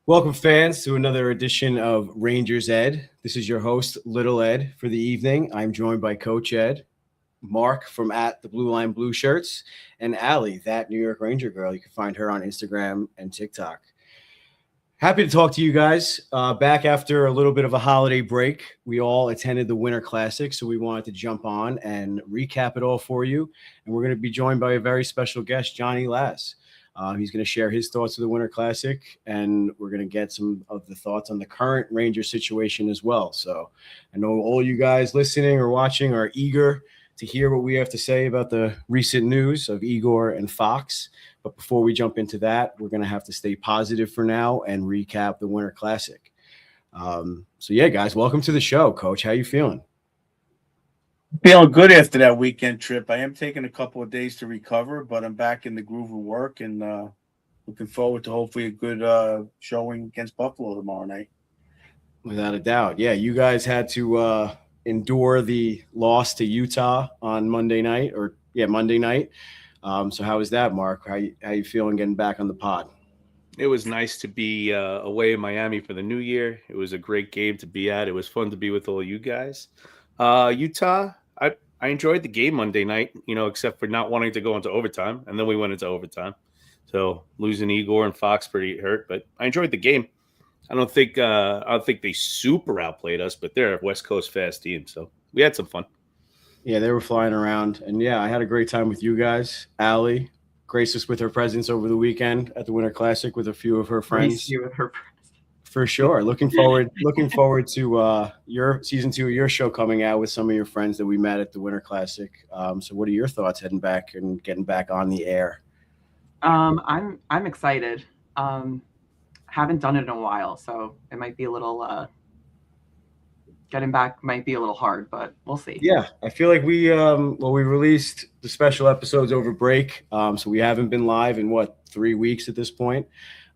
Welcome, fans, to another edition of Rangers Ed. This is your host, Little Ed, for the evening. I'm joined by Coach Ed, Mark from at the Blue Line Blue Shirts, and Allie, that New York Ranger girl. You can find her on Instagram and TikTok. Happy to talk to you guys. Back after a little bit of a holiday break, we all attended the Winter Classic, so we wanted to jump on and recap it all for you. And we're going to be joined by a very special guest, Jonny Laz. He's going to share his thoughts of the Winter Classic, and we're going to get some of the thoughts on the current Ranger situation as well. So I know all you guys listening or watching are eager to hear what we have to say about the recent news of Igor and Fox. But before we jump into that, we're going to have to stay positive for now and recap the Winter Classic. So yeah, guys, welcome to the show. Coach, how you feeling? Feeling good after that weekend trip. I am taking a couple of days to recover, but I'm back in the groove of work and looking forward to hopefully a good showing against Buffalo tomorrow night. Without a doubt. Yeah, you guys had to endure the loss to Utah on Monday night. So how was that, Mark? How you feeling getting back on the pod? It was nice to be away in Miami for the New Year. It was a great game to be at. It was fun to be with all you guys. Utah, I enjoyed the game Monday night, except for not wanting to go into overtime, and then we went into overtime. So losing Igor and Fox pretty hurt, but I enjoyed the game. I don't think they super outplayed us, but they're a West Coast fast team, so we had some fun. Yeah, they were flying around, and yeah, I had a great time with you guys. Allie graced us with her presence over the weekend at the Winter Classic with a few of her friends. For sure. Looking forward to your season 2 of your show coming out with some of your friends that we met at the Winter Classic. So what are your thoughts heading back and getting back on the air? I'm excited. Haven't done it in a while, so it might be a little getting back might be a little hard, but we'll see. Yeah, I feel like we released the special episodes over break, so we haven't been live in 3 weeks at this point.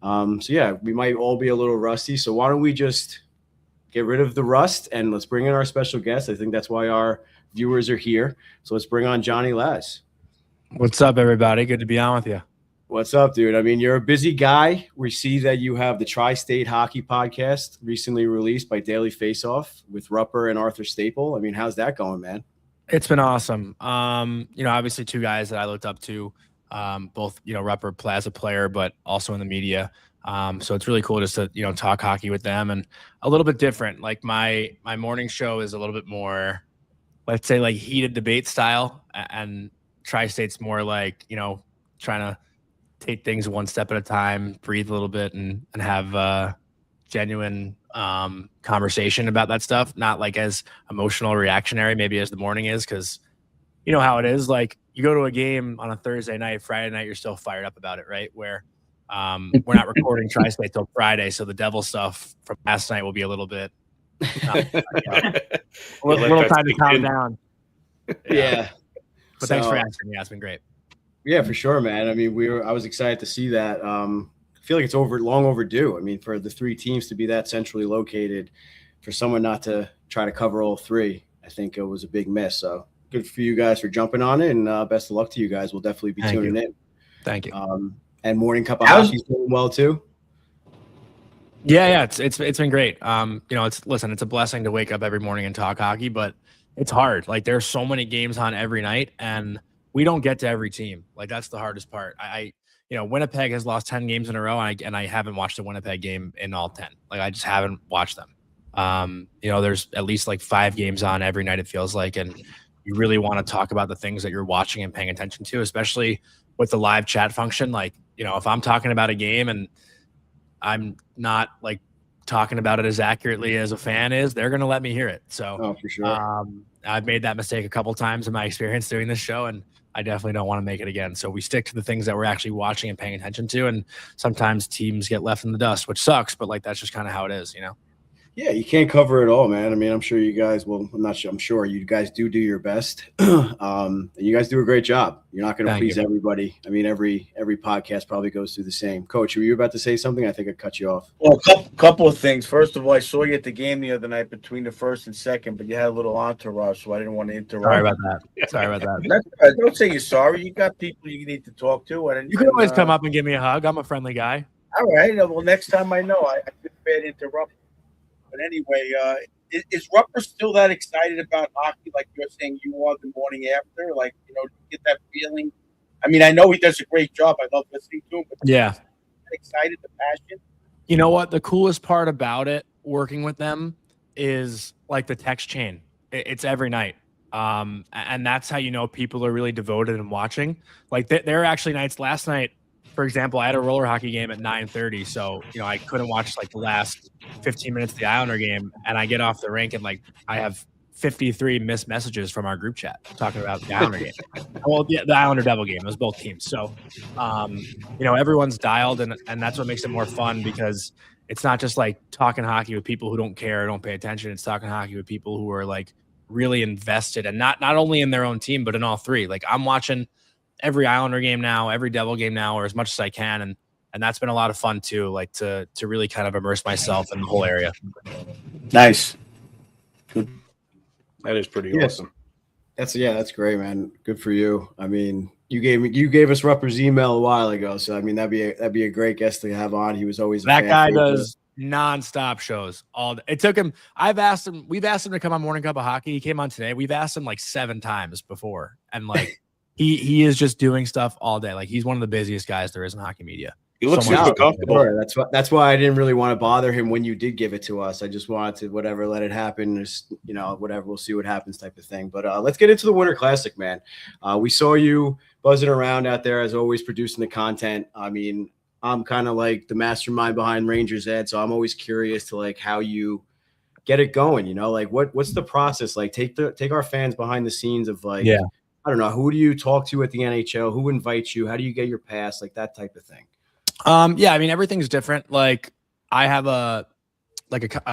So yeah, we might all be a little rusty. So why don't we just get rid of the rust and let's bring in our special guest. I think that's why our viewers are here. So let's bring on Jonny Laz. What's up, everybody? Good to be on with you. What's up, dude? I mean, you're a busy guy. We see that you have the Tri-State Hockey Podcast recently released by Daily Faceoff with Rupper and Arthur Staple. I mean, how's that going, man? It's been awesome. Obviously 2 guys that I looked up to, both, Rupper Plaza player, but also in the media. So it's really cool just to, talk hockey with them and a little bit different. Like my morning show is a little bit more, let's say, like heated debate style, and Tri-State's more like, trying to take things one step at a time, breathe a little bit and have genuine conversation about that stuff. Not like as emotional reactionary maybe as the morning is, because you know how it is. Like you go to a game on a Thursday night, Friday night, you're still fired up about it, right? Where we're not recording Tri-State till Friday, so the devil stuff from last night will be a little bit a little time to calm down. Yeah. But thanks for asking me. It's been great. Yeah, for sure, man. I mean, I was excited to see that. I feel like it's long overdue. I mean, for the 3 teams to be that centrally located, for someone not to try to cover all 3, I think it was a big miss. So good for you guys for jumping on it, and best of luck to you guys. We'll definitely be tuning in. Thank you. And Morning Cup of Hockey's doing well too. Yeah, it's been great. It's a blessing to wake up every morning and talk hockey, but it's hard. Like there's so many games on every night, and we don't get to every team. Like that's the hardest part. Winnipeg has lost 10 games in a row, and I haven't watched a Winnipeg game in all 10. Like I just haven't watched them. There's at least like 5 games on every night, it feels like, and you really want to talk about the things that you're watching and paying attention to, especially with the live chat function. Like, if I'm talking about a game and I'm not like talking about it as accurately as a fan is, they're going to let me hear it. So for sure. I've made that mistake a couple times in my experience doing this show, and I definitely don't want to make it again. So we stick to the things that we're actually watching and paying attention to. And sometimes teams get left in the dust, which sucks, but like, that's just kind of how it is, Yeah, you can't cover it all, man. I mean, I'm sure you guys I'm sure you guys do your best. And you guys do a great job. You're not going to please everybody. I mean, every podcast probably goes through the same. Coach, were you about to say something? I think I cut you off. Well, a couple of things. First of all, I saw you at the game the other night between the first and second, but you had a little entourage, so I didn't want to interrupt. Sorry about that. Don't say you're sorry. You got people you need to talk to. You can always come up and give me a hug. I'm a friendly guy. All right. Well, next time I know, I feel bad interrupt. But anyway, is Rupper still that excited about hockey like you're saying you are the morning after? Like, you know, you get that feeling? I mean, I know he does a great job. I love listening to him. But Yeah. Excited, the passion. You know what? The coolest part about it, working with them, is like the text chain. It's every night. And that's how you know people are really devoted and watching. Like there are actually nights last night, for example, I had a roller hockey game at 9:30. So, you know, I couldn't watch like the last 15 minutes of the Islander game. And I get off the rink and like I have 53 missed messages from our group chat talking about the Islander game. Well, the Islander Devil game. It was both teams. So, you know, everyone's dialed, and that's what makes it more fun, because it's not just like talking hockey with people who don't care or don't pay attention. It's talking hockey with people who are like really invested, and not only in their own team, but in all three. Like I'm watching every Islander game now, every Devil game now, or as much as I can. And that's been a lot of fun too, like to really kind of immerse myself in the whole area. Nice. Good. That is pretty awesome. That's great, man. Good for you. I mean, you gave us Rupper's email a while ago, so I mean that'd be a great guest to have on. He was always that guy does nonstop shows all day. It took him. We've asked him to come on Morning Cup of Hockey. He came on today. We've asked him like 7 times before, and like he is just doing stuff all day. Like he's one of the busiest guys there is in hockey media. He looks super comfortable. Sure. That's why I didn't really want to bother him when you did give it to us. I just wanted to let it happen. Just, you know, whatever, we'll see what happens type of thing. But let's get into the Winter Classic, man. We saw you buzzing around out there as always, producing the content. I mean, I'm kind of like the mastermind behind Rangers Ed, so I'm always curious to like how you get it going. You know, like what's the process like? Take our fans behind the scenes of like, I don't know, who do you talk to at the NHL? Who invites you? How do you get your pass? Like that type of thing. Yeah, I mean, everything's different. Like I have a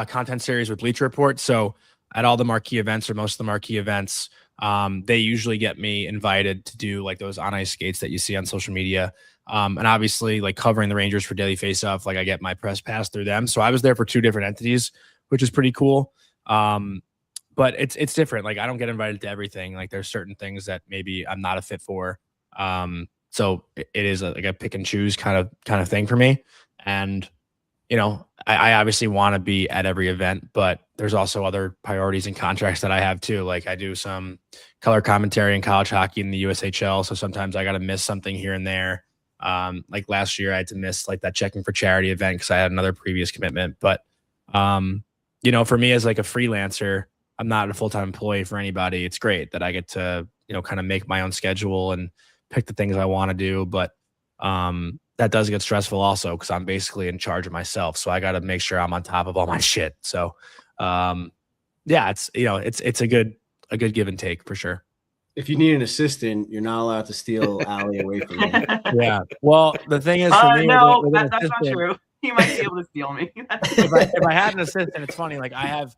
content series with Bleacher Report. So at all the marquee events, or most of the marquee events, they usually get me invited to do like those on ice skates that you see on social media. And obviously like covering the Rangers for Daily Faceoff, like I get my press pass through them. So I was there for 2 different entities, which is pretty cool. But it's different. Like I don't get invited to everything. Like there's certain things that maybe I'm not a fit for. So it is like a pick and choose kind of thing for me. And, you know, I obviously want to be at every event, but there's also other priorities and contracts that I have too. Like I do some color commentary in college hockey in the USHL. So sometimes I got to miss something here and there. Like last year I had to miss like that checking for charity event because I had another previous commitment. But, you know, for me as like a freelancer, I'm not a full-time employee for anybody. It's great that I get to, you know, kind of make my own schedule and pick the things I want to do. But that does get stressful also because I'm basically in charge of myself. So I got to make sure I'm on top of all my shit. So yeah, it's, you know, it's a good give and take for sure. If you need an assistant, you're not allowed to steal Allie away from you. Yeah. Well, the thing is for me, no, that's not true. He might be able to steal me. if I had an assistant, it's funny. Like I have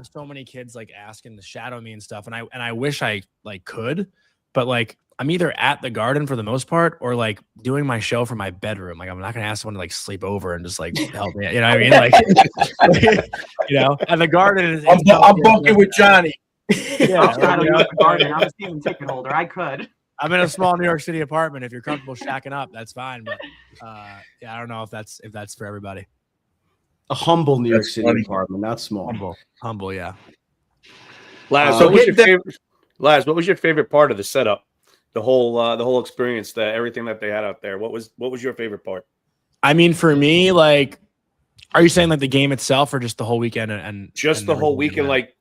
so many kids like asking to shadow me and stuff. And I wish I like could, but like I'm either at the Garden for the most part or like doing my show from my bedroom. Like I'm not going to ask someone to like sleep over and just like help me. You know what I mean? Like, you know, and the Garden is. I'm bunking with Johnny. Yeah, I'll shadow you at the Garden. I'm a season ticket holder. I could. I'm in a small New York City apartment. If you're comfortable shacking up, that's fine. But yeah, I don't know if that's for everybody. A humble New York City apartment, not small. Humble, yeah. Laz, what was your favorite part of the setup? The whole experience, everything that they had out there. What was your favorite part? I mean, for me, like, are you saying like the game itself or just the whole weekend and just the whole weekend? Like,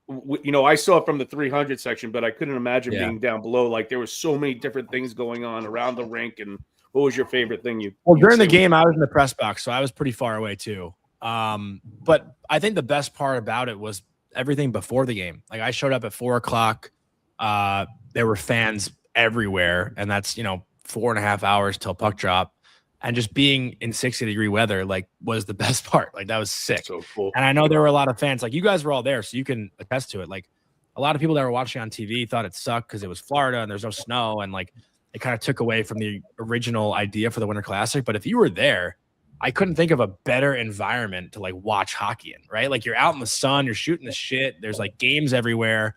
you know, I saw it from the 300 section, but I couldn't imagine being down below. Like, there was so many different things going on around the rink. And what was your favorite thing? Well, during the game, I was in the press box, so I was pretty far away too. But I think the best part about it was everything before the game. Like, I showed up at 4:00. There were fans everywhere, and that's, you know, 4.5 hours till puck drop. And just being in 60-degree weather, like, was the best part. Like, that was sick. So cool. And I know there were a lot of fans. Like, you guys were all there, so you can attest to it. Like, a lot of people that were watching on TV thought it sucked because it was Florida and there's no snow. And, like, it kind of took away from the original idea for the Winter Classic. But if you were there, I couldn't think of a better environment to, like, watch hockey in, right? Like, you're out in the sun, you're shooting the shit. There's, like, games everywhere,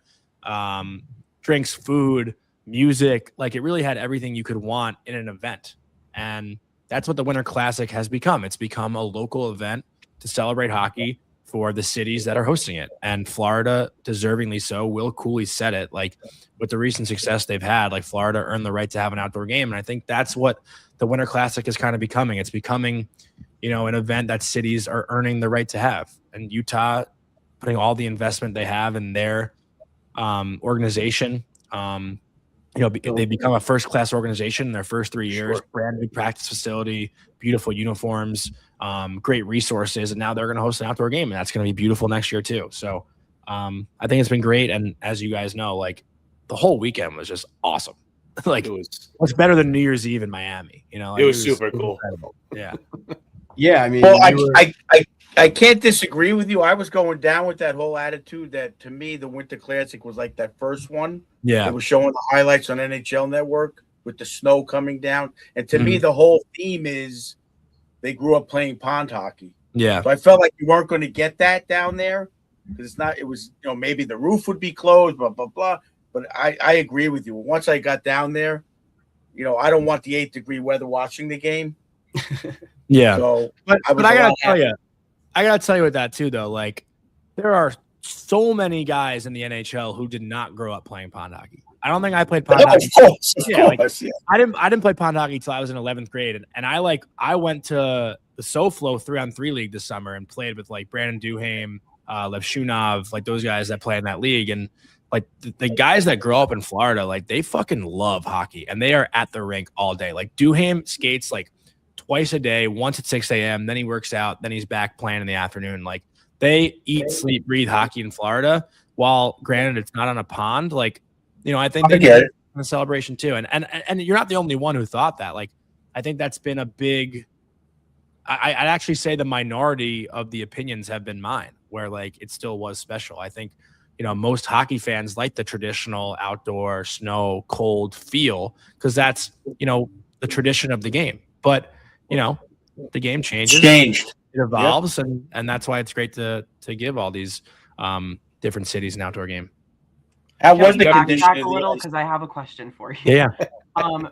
drinks, food, music. Like, it really had everything you could want in an event. And that's what the Winter Classic has become. It's become a local event to celebrate hockey for the cities that are hosting it. And Florida, deservingly so. Will Cooley said it, like, with the recent success they've had, like, Florida earned the right to have an outdoor game. And I think that's what the Winter Classic is kind of becoming. It's becoming, an event that cities are earning the right to have. And Utah, putting all the investment they have in their organization, they become a first-class organization in their first 3 years. Sure. Brand new practice facility, beautiful uniforms, great resources, and now they're going to host an outdoor game, and that's going to be beautiful next year too. So I think it's been great, and as you guys know, like, the whole weekend was just awesome. Like, it's better than New Year's Eve in Miami. Like, it was super cool. Incredible. Yeah. Yeah, I mean, Well, I can't disagree with you. I was going down with that whole attitude that, to me, the Winter Classic was like that first one. Yeah. It was showing the highlights on NHL Network with the snow coming down. And to me, the whole theme is they grew up playing pond hockey. Yeah. So I felt like you weren't going to get that down there because it was, maybe the roof would be closed, blah, blah, blah. But I agree with you. Once I got down there, I don't want the 8-degree weather watching the game. Yeah. So, but I gotta tell you with that too, though. Like, there are so many guys in the NHL who did not grow up playing pond hockey. I don't think I played pond hockey. Of course. I didn't play pond hockey till I was in 11th grade, and I went to the SoFlo 3-on-3 league this summer and played with like Brandon Duhaime, Lev Shunov, like those guys that play in that league, and like the guys that grow up in Florida, like, they fucking love hockey and they are at the rink all day. Like, Duhaime skates like twice a day, once at 6 a.m., then he works out, then he's back playing in the afternoon. Like, they eat, sleep, breathe hockey in Florida. While granted it's not on a pond, like, I think they get a celebration too. And you're not the only one who thought that. Like, I think that's been a big. I'd actually say the minority of the opinions have been mine, where like it still was special. I think most hockey fans like the traditional outdoor snow, cold feel because that's the tradition of the game. But the game changes. It evolves, and that's why it's great to give all these different cities an outdoor game. That was the condition back a little because I have a question for you. Yeah.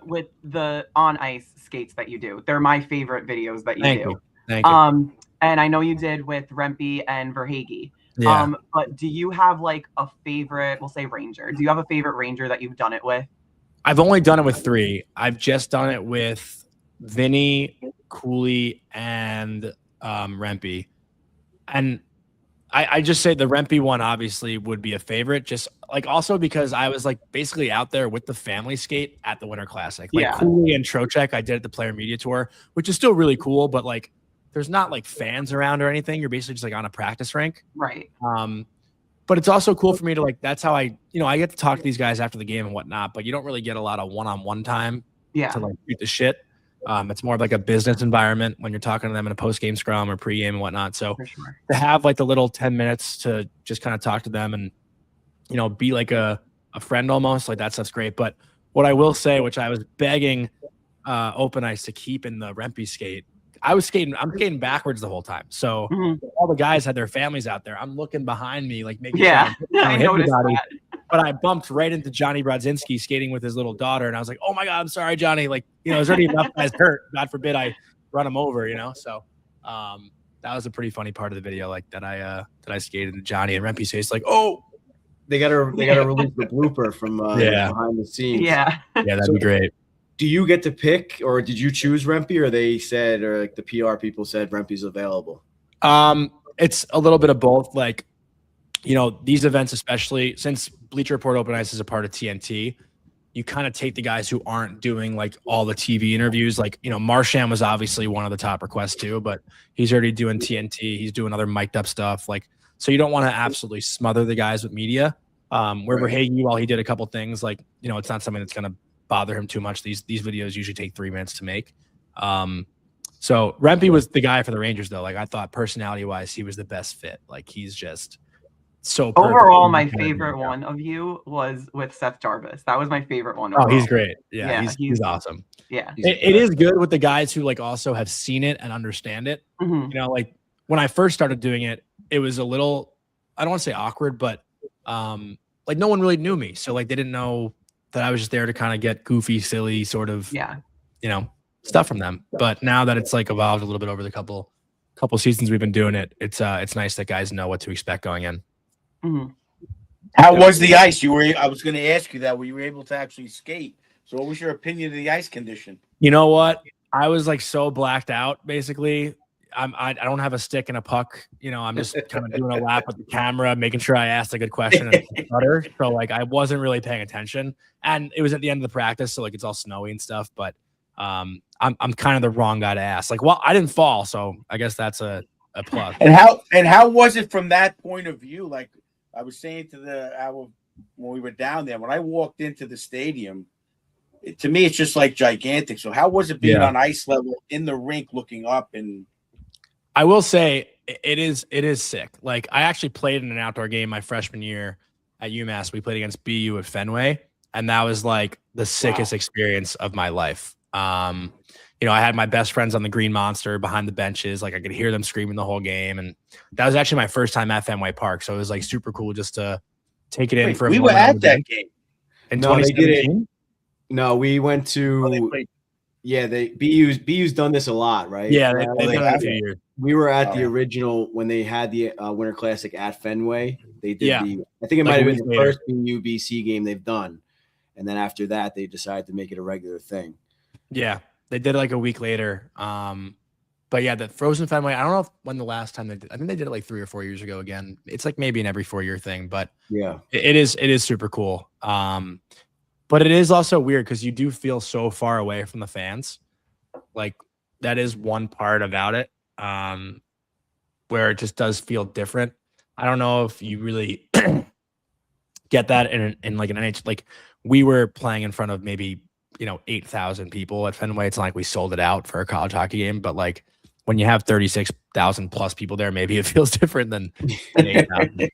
With the on ice skates that you do, they're my favorite videos that you do. Thank you. And I know you did with Rempe and Verhaeghe. Yeah. But do you have like a favorite? We'll say Ranger. Do you have a favorite Ranger that you've done it with? I've only done it with 3. I've just done it with Vinny, Cooley, and Rempe. And I just say the Rempe one obviously would be a favorite, just like also because I was like basically out there with the family skate at the Winter Classic. Like Cooley and Trocheck, I did at the Player Media Tour, which is still really cool, but like there's not like fans around or anything. You're basically just like on a practice rink. Right. But it's also cool for me to like, that's how I get to talk to these guys after the game and whatnot, but you don't really get a lot of one-on-one time to like shoot the shit. It's more of like a business environment when you're talking to them in a post-game scrum or pre-game and whatnot. So to have like the little 10 minutes to just kind of talk to them and, be like a friend almost, like that stuff's great. But what I will say, which I was begging Open Ice to keep in the Rempe skate, I'm skating backwards the whole time. So all the guys had their families out there. I'm looking behind me, like making sure I noticed that. But I bumped right into Johnny Brodzinski skating with his little daughter, and I was like, "Oh my God, I'm sorry, Johnny." Like, there's already enough guys hurt. God forbid I run him over, So that was a pretty funny part of the video, like that I skated to Johnny and Rempe. So it's like, "Oh, they gotta release the blooper from behind the scenes." Yeah, that'd be great. Do you get to pick, or did you choose Rempe, or they said, or like the PR people said Rempe's available? It's a little bit of both. Like, these events, especially since Bleacher Report Open Ice is a part of TNT, you kind of take the guys who aren't doing like all the TV interviews. Like, Marchand was obviously one of the top requests too, but he's already doing TNT. He's doing other mic'd up stuff. Like, so you don't want to absolutely smother the guys with media. Where Verhaeghe, while he did a couple things, like, it's not something that's going to bother him too much. These videos usually take 3 minutes to make. So Rempe was the guy for the Rangers though. Like, I thought personality wise, he was the best fit. Like, he's just so perfect. Overall, my favorite one of you was with Seth Jarvis. That was my favorite one. Oh, he's great. Yeah, he's awesome. Yeah. It is good with the guys who like also have seen it and understand it. Like when I first started doing it, it was a little, I don't want to say awkward, but like no one really knew me. So like they didn't know that I was just there to kind of get goofy, silly, sort of, stuff from them. But now that it's like evolved a little bit over the couple seasons we've been doing it, it's nice that guys know what to expect going in. Mm-hmm. How was the ice? I was going to ask you that. Were you able to actually skate? So what was your opinion of the ice condition? You know what? I was like so blacked out. Basically, I don't have a stick and a puck. I'm just kind of doing a lap with the camera, making sure I asked a good question and stutter. So like I wasn't really paying attention, and it was at the end of the practice, so like it's all snowy and stuff. But I'm kind of the wrong guy to ask. Like, well, I didn't fall, so I guess that's a plus. And how was it from that point of view? Like I was saying to when we were down there, when I walked into the stadium, to me it's just like gigantic. So how was it being on ice level in the rink, looking up? And I will say it is sick. Like I actually played in an outdoor game my freshman year at UMass. We played against BU at Fenway, and that was like the sickest experience of my life. I had my best friends on the Green Monster behind the benches. Like I could hear them screaming the whole game. And that was actually my first time at Fenway Park. So it was like super cool just to take it in for a moment. We were at that game. In 2017? No, we went to BU's done this a lot, right? Yeah, they've done it a few years. We were at the original when they had the Winter Classic at Fenway. They did I think it might have been the first BU BC game they've done. And then after that, they decided to make it a regular thing. Yeah, they did it like a week later. But yeah, the Frozen Fenway, I don't know when the last time they did. I think they did it like 3 or 4 years ago again. It's like maybe an every 4-year thing, but yeah, it is super cool. But it is also weird because you do feel so far away from the fans. Like that is one part about it, where it just does feel different. I don't know if you really get that in like an NHL. Like we were playing in front of maybe 8,000 people at Fenway. It's not like we sold it out for a college hockey game, but like when you have 36,000 plus people there, maybe it feels different than 8,000.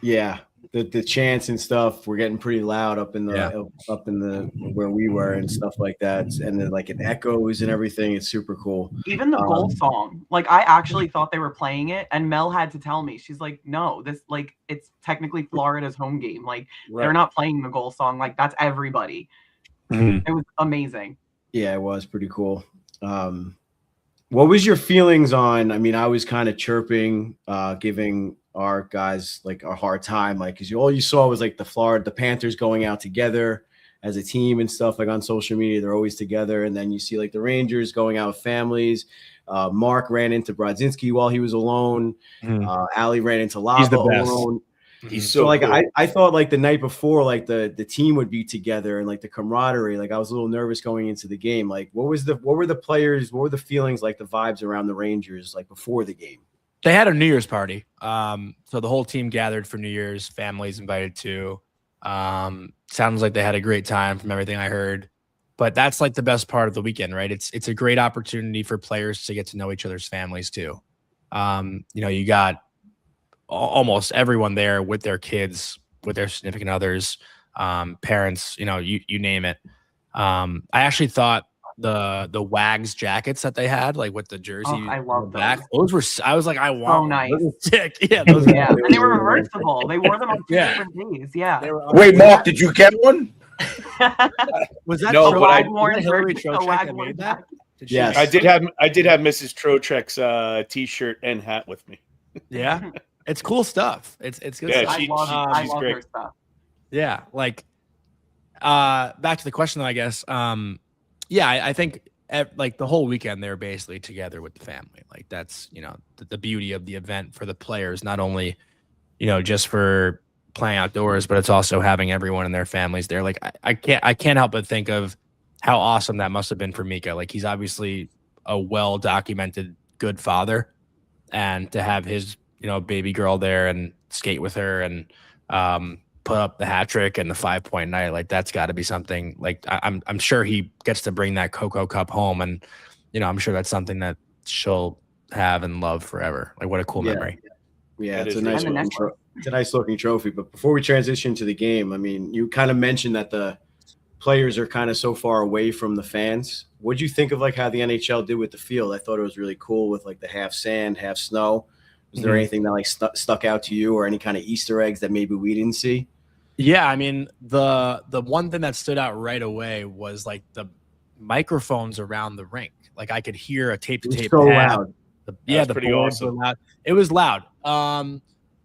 Yeah. The chants and stuff were getting pretty loud up in the where we were and stuff like that, and then like it echoes and everything. It's super cool. Even the goal song, like I actually thought they were playing it, and Mel had to tell me. She's like, "No, this like it's technically Florida's home game. Like they're not playing the goal song. Like that's everybody." It was amazing. Yeah, it was pretty cool. What was your feelings on? I mean, I was kind of chirping, giving our guys like a hard time, like because all you saw was like the Panthers going out together as a team and stuff. Like on social media, they're always together, and then you see like the Rangers going out with families. Mark ran into Brodzinski while he was alone. Ali ran into Lava alone. He's so like cool. I thought like the night before, like the team would be together and like the camaraderie. Like I was a little nervous going into the game. Like what were the players? What were the feelings like? The vibes around the Rangers like before the game? They had a New Year's party. So the whole team gathered for New Year's. Families invited too. Sounds like they had a great time from everything I heard. But that's like the best part of the weekend, right? It's a great opportunity for players to get to know each other's families too. You got almost everyone there with their kids, with their significant others, parents, you name it. I actually thought the Wags jackets that they had, like with the jersey, I love back. Those were. I was like, I want. So nice. Those were sick. Yeah, and they were reversible. They wore them on 2 different days. Yeah. Wait, Mark, did you get one? Was that no? But Hillary Trocheck that made that? Yes, I did have Mrs. Trocheck's T-shirt and hat with me. Yeah, it's cool stuff. It's good. Yeah, stuff. I she's love great. her stuff. Yeah, like back to the question though, I guess. I think like the whole weekend they're basically together with the family. Like that's the beauty of the event for the players, not only just for playing outdoors, but it's also having everyone and their families there. Like I can't help but think of how awesome that must have been for Mika. Like he's obviously a well documented good father, and to have his baby girl there and skate with her and put up the hat trick and the 5-point night, like that's got to be something. Like I'm sure he gets to bring that Cocoa Cup home, and I'm sure that's something that she'll have and love forever. Like what a cool memory. Yeah, it's a nice looking trophy. But before we transition to the game, I mean, you kind of mentioned that the players are kind of so far away from the fans. What'd you think of like how the NHL did with the field? I thought it was really cool with like the half sand, half snow. Was there anything that like stuck out to you, or any kind of Easter eggs that maybe we didn't see? Yeah, I mean the one thing that stood out right away was like microphones around the rink. Like I could hear a tape-to-tape so pad. loud. The That's the pretty boards awesome. were loud. It was loud.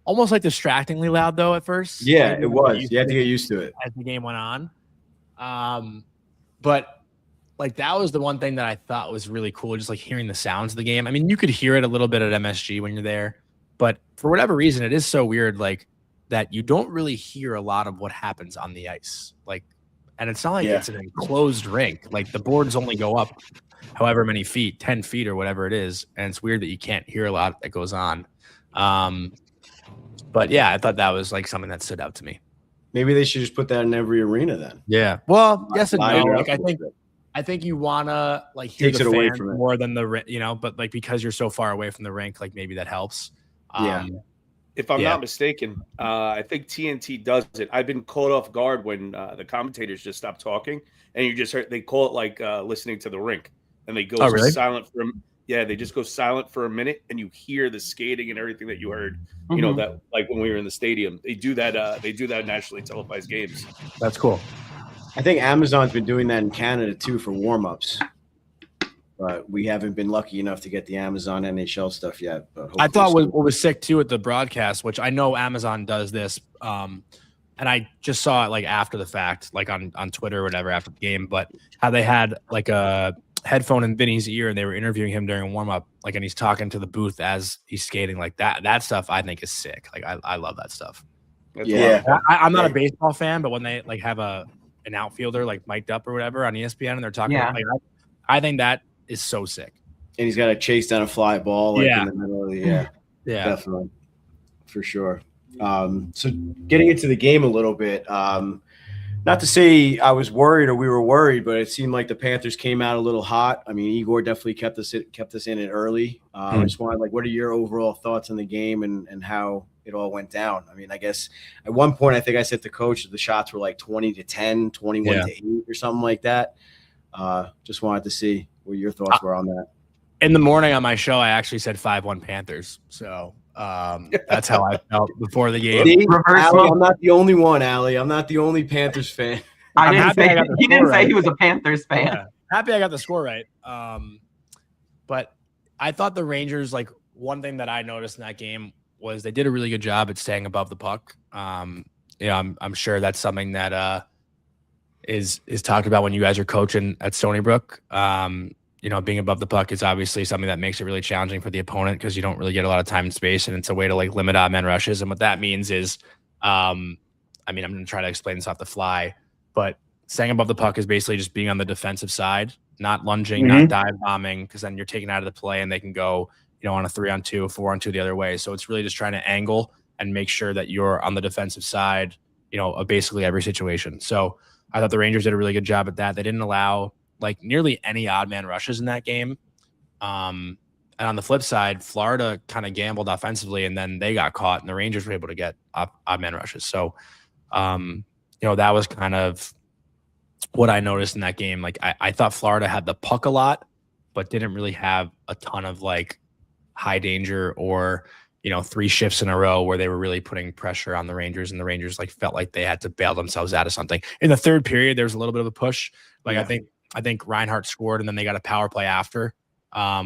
Almost like distractingly loud though at first. Yeah, Maybe it when was. You had to get used to it. as the game went on. But like that was the one thing that I thought was really cool, just like hearing the sounds of the game. I mean, you could hear it a little bit at MSG when you're there, but for whatever reason, it is so weird, like that you don't really hear a lot of what happens on the ice. Like, and it's not like it's an enclosed rink. Like the boards only go up however many feet, 10 feet or whatever it is. And it's weird that you can't hear a lot that goes on. But yeah, I thought that was like something that stood out to me. Maybe they should just put that in every arena then. Yeah. Well, yes and no. Lighter Like up a little bit. I think you wanna like hear Takes the it away fans from it. more than the but like because you're so far away from the rink, like maybe that helps. Yeah. If I'm not mistaken, I think TNT does it. I've been caught off guard when the commentators just stop talking, and you just heard they call it like listening to the rink, and they go silent for they just go silent for a minute, and you hear the skating and everything that you heard. You know that like when we were in the stadium, they do that. They do that in nationally televised games. That's cool. I think Amazon's been doing that in Canada too for warm-ups. But we haven't been lucky enough to get the Amazon NHL stuff yet. But I thought what was sick too at the broadcast, which I know Amazon does this, and I just saw it like after the fact, like on Twitter or whatever after the game, but how they had like a headphone in Vinny's ear and they were interviewing him during warm-up, like, and he's talking to the booth as he's skating. Like that stuff I think is sick. Like I love that stuff. I'm not a baseball fan, but when they like have an outfielder like mic'd up or whatever on ESPN and they're talking about, like, I think that is so sick. And he's got to chase down a fly ball like in the middle of the definitely, for sure. So getting into the game a little bit, not to say I was worried or we were worried, but it seemed like the Panthers came out a little hot. I mean, Igor definitely kept us in it early. I just wanted, like, what are your overall thoughts on the game and how it all went down? I mean, I guess at one point I think I said to coach that the shots were like 20-10, 21-8 or something like that. Just wanted to see what your thoughts were on that. In the morning on my show, I actually said 5-1 Panthers. So that's how I felt before the game. See, Allie, I'm not the only one, Allie. I'm not the only Panthers fan. He didn't say he was a Panthers fan. Yeah. Happy I got the score right. But I thought the Rangers, like, one thing that I noticed in that game was they did a really good job at staying above the puck. I'm sure that's something that is talked about when you guys are coaching at Stony Brook. Being above the puck is obviously something that makes it really challenging for the opponent because you don't really get a lot of time and space, and it's a way to like limit odd man rushes. And what that means is, I'm going to try to explain this off the fly, but staying above the puck is basically just being on the defensive side, not lunging, not dive bombing, because then you're taken out of the play and they can go, on a 3-on-2, 4-on-2 the other way. So it's really just trying to angle and make sure that you're on the defensive side, of basically every situation. So I thought the Rangers did a really good job at that. They didn't allow like nearly any odd man rushes in that game. And on the flip side, Florida kind of gambled offensively and then they got caught and the Rangers were able to get odd man rushes. So, that was kind of what I noticed in that game. Like I thought Florida had the puck a lot, but didn't really have a ton of like high danger or, 3 shifts in a row where they were really putting pressure on the Rangers, and the Rangers like felt like they had to bail themselves out of something. In the third period, there was a little bit of a push. Like I think Reinhart scored and then they got a power play after,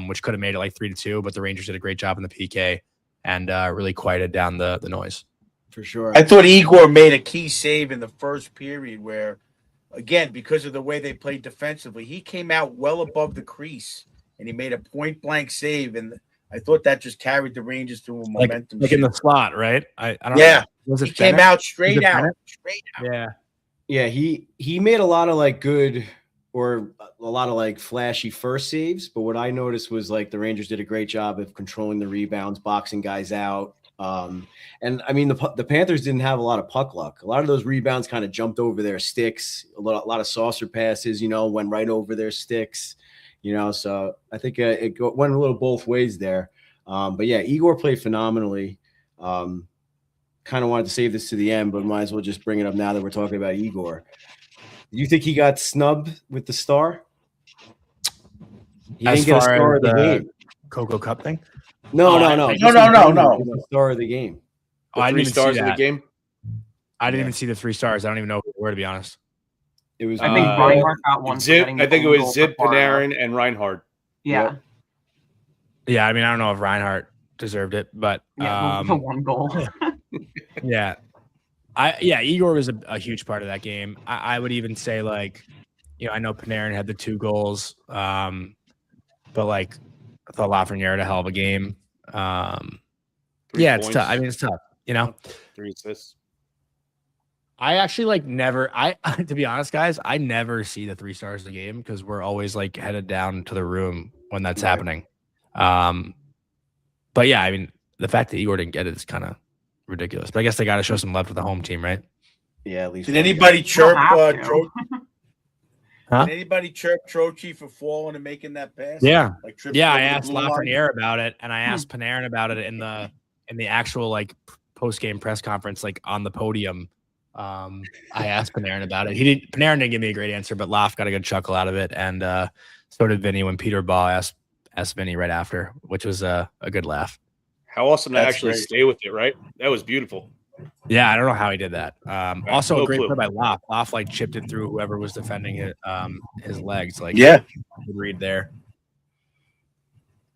which could have made it like 3-2, but the Rangers did a great job in the PK and really quieted down the noise. For sure. I thought Igor made a key save in the first period where, again, because of the way they played defensively, he came out well above the crease and he made a point blank save. And I thought that just carried the Rangers through a momentum. Like in the slot, right? I don't know. Was it came out straight out. Yeah. Yeah. He made a lot of like good or a lot of like flashy first saves. But what I noticed was like the Rangers did a great job of controlling the rebounds, boxing guys out. And I mean, the Panthers didn't have a lot of puck luck. A lot of those rebounds kind of jumped over their sticks. A lot of saucer passes, went right over their sticks. So I think it went a little both ways there. But yeah, Igor played phenomenally. Kind of wanted to save this to the end, but might as well just bring it up now that we're talking about Igor. Do you think he got snubbed with the star? He didn't get a star of the game. Cocoa Cup thing? No. The star of the game. I didn't even stars see of the that. game. I didn't even see the 3 stars. I don't even know who they were, to be honest. It was. I think Reinhardt got one. Zip. I think it was Zip, Panarin, and Reinhardt. Yeah. Yeah, I mean, I don't know if Reinhardt deserved it, but the one goal. yeah. Igor was a huge part of that game. I would even say, like, I know Panarin had the 2 goals, but like I thought Lafreniere had a hell of a game. It's tough. I mean, it's tough, 3 assists. I actually to be honest, guys, I never see the 3 stars of the game because we're always like headed down to the room when that's happening. But yeah, I mean, the fact that Igor didn't get it is kind of ridiculous. But I guess they got to show some love to the home team, right? Yeah, at least. Did anybody chirp Troche? Did anybody chirp Troche for falling and making that pass? Yeah, like I asked Lafreniere about it, and I asked Panarin about it in the actual like post game press conference, like on the podium. I asked Panarin about it. Panarin didn't give me a great answer, but Laf got a good chuckle out of it, and so did Vinny when Peter Baugh asked Vinny right after, which was a good laugh. How awesome to actually stay with it, right? That was beautiful. Yeah, I don't know how he did that. Also, a great play by Laf. Laf like chipped it through whoever was defending his legs. Like, yeah, good read there.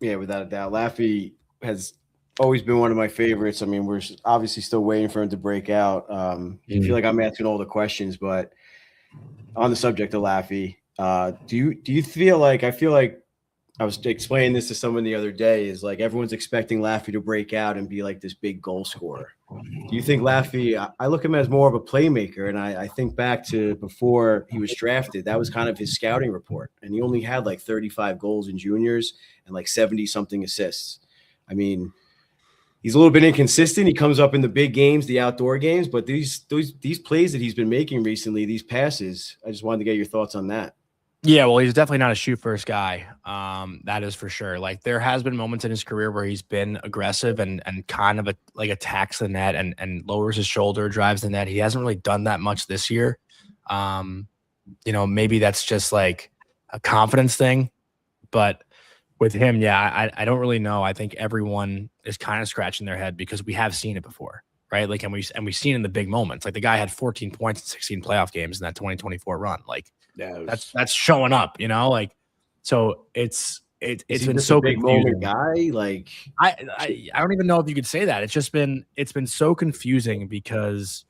Yeah, without a doubt, Laffy has always been one of my favorites. I mean, we're obviously still waiting for him to break out. I feel like I'm asking all the questions, but on the subject of Laffy, do you feel like I feel like I was explaining this to someone the other day is like everyone's expecting Laffy to break out and be like this big goal scorer. Do you think Laffy, I look at him as more of a playmaker, and I think back to before he was drafted, that was kind of his scouting report. And he only had like 35 goals in juniors and like 70 something assists. I mean, he's a little bit inconsistent. He comes up in the big games, the outdoor games, but these plays that he's been making recently, these passes, I just wanted to get your thoughts on that. Yeah, well, he's definitely not a shoot first guy. That is for sure. Like there has been moments in his career where he's been aggressive and kind of attacks the net and lowers his shoulder, drives the net. He hasn't really done that much this year. Maybe that's just like a confidence thing. But with him, yeah, I don't really know. I think everyone is kind of scratching their head because we have seen it before, right? Like, and we've seen in the big moments. Like the guy had 14 points in 16 playoff games in that 2024 run. Like, yeah, that's showing up, like, so it's been so a big moment guy. Like I don't even know if you could say that. It's been so confusing because,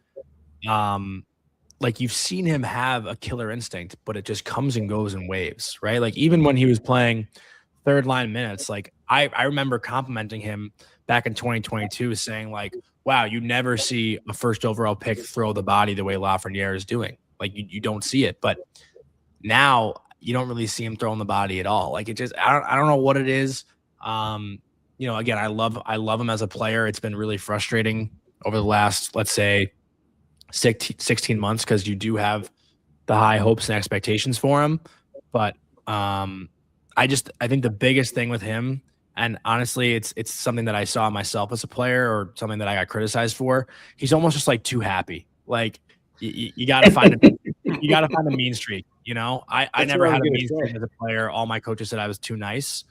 like you've seen him have a killer instinct, but it just comes and goes in waves, right? Like even when he was playing third line minutes, like I remember complimenting him back in 2022 saying like, wow, you never see a first overall pick throw the body the way Lafreniere is doing. Like you don't see it, but now you don't really see him throwing the body at all. Like it just, I don't know what it is. Again, I love him as a player. It's been really frustrating over the last, let's say 16 months. Cause you do have the high hopes and expectations for him. But, I think the biggest thing with him, and honestly, it's something that I saw myself as a player or something that I got criticized for. He's almost just like too happy. Like you got to find a mean streak. I never had a mean streak as a player. All my coaches said I was too nice.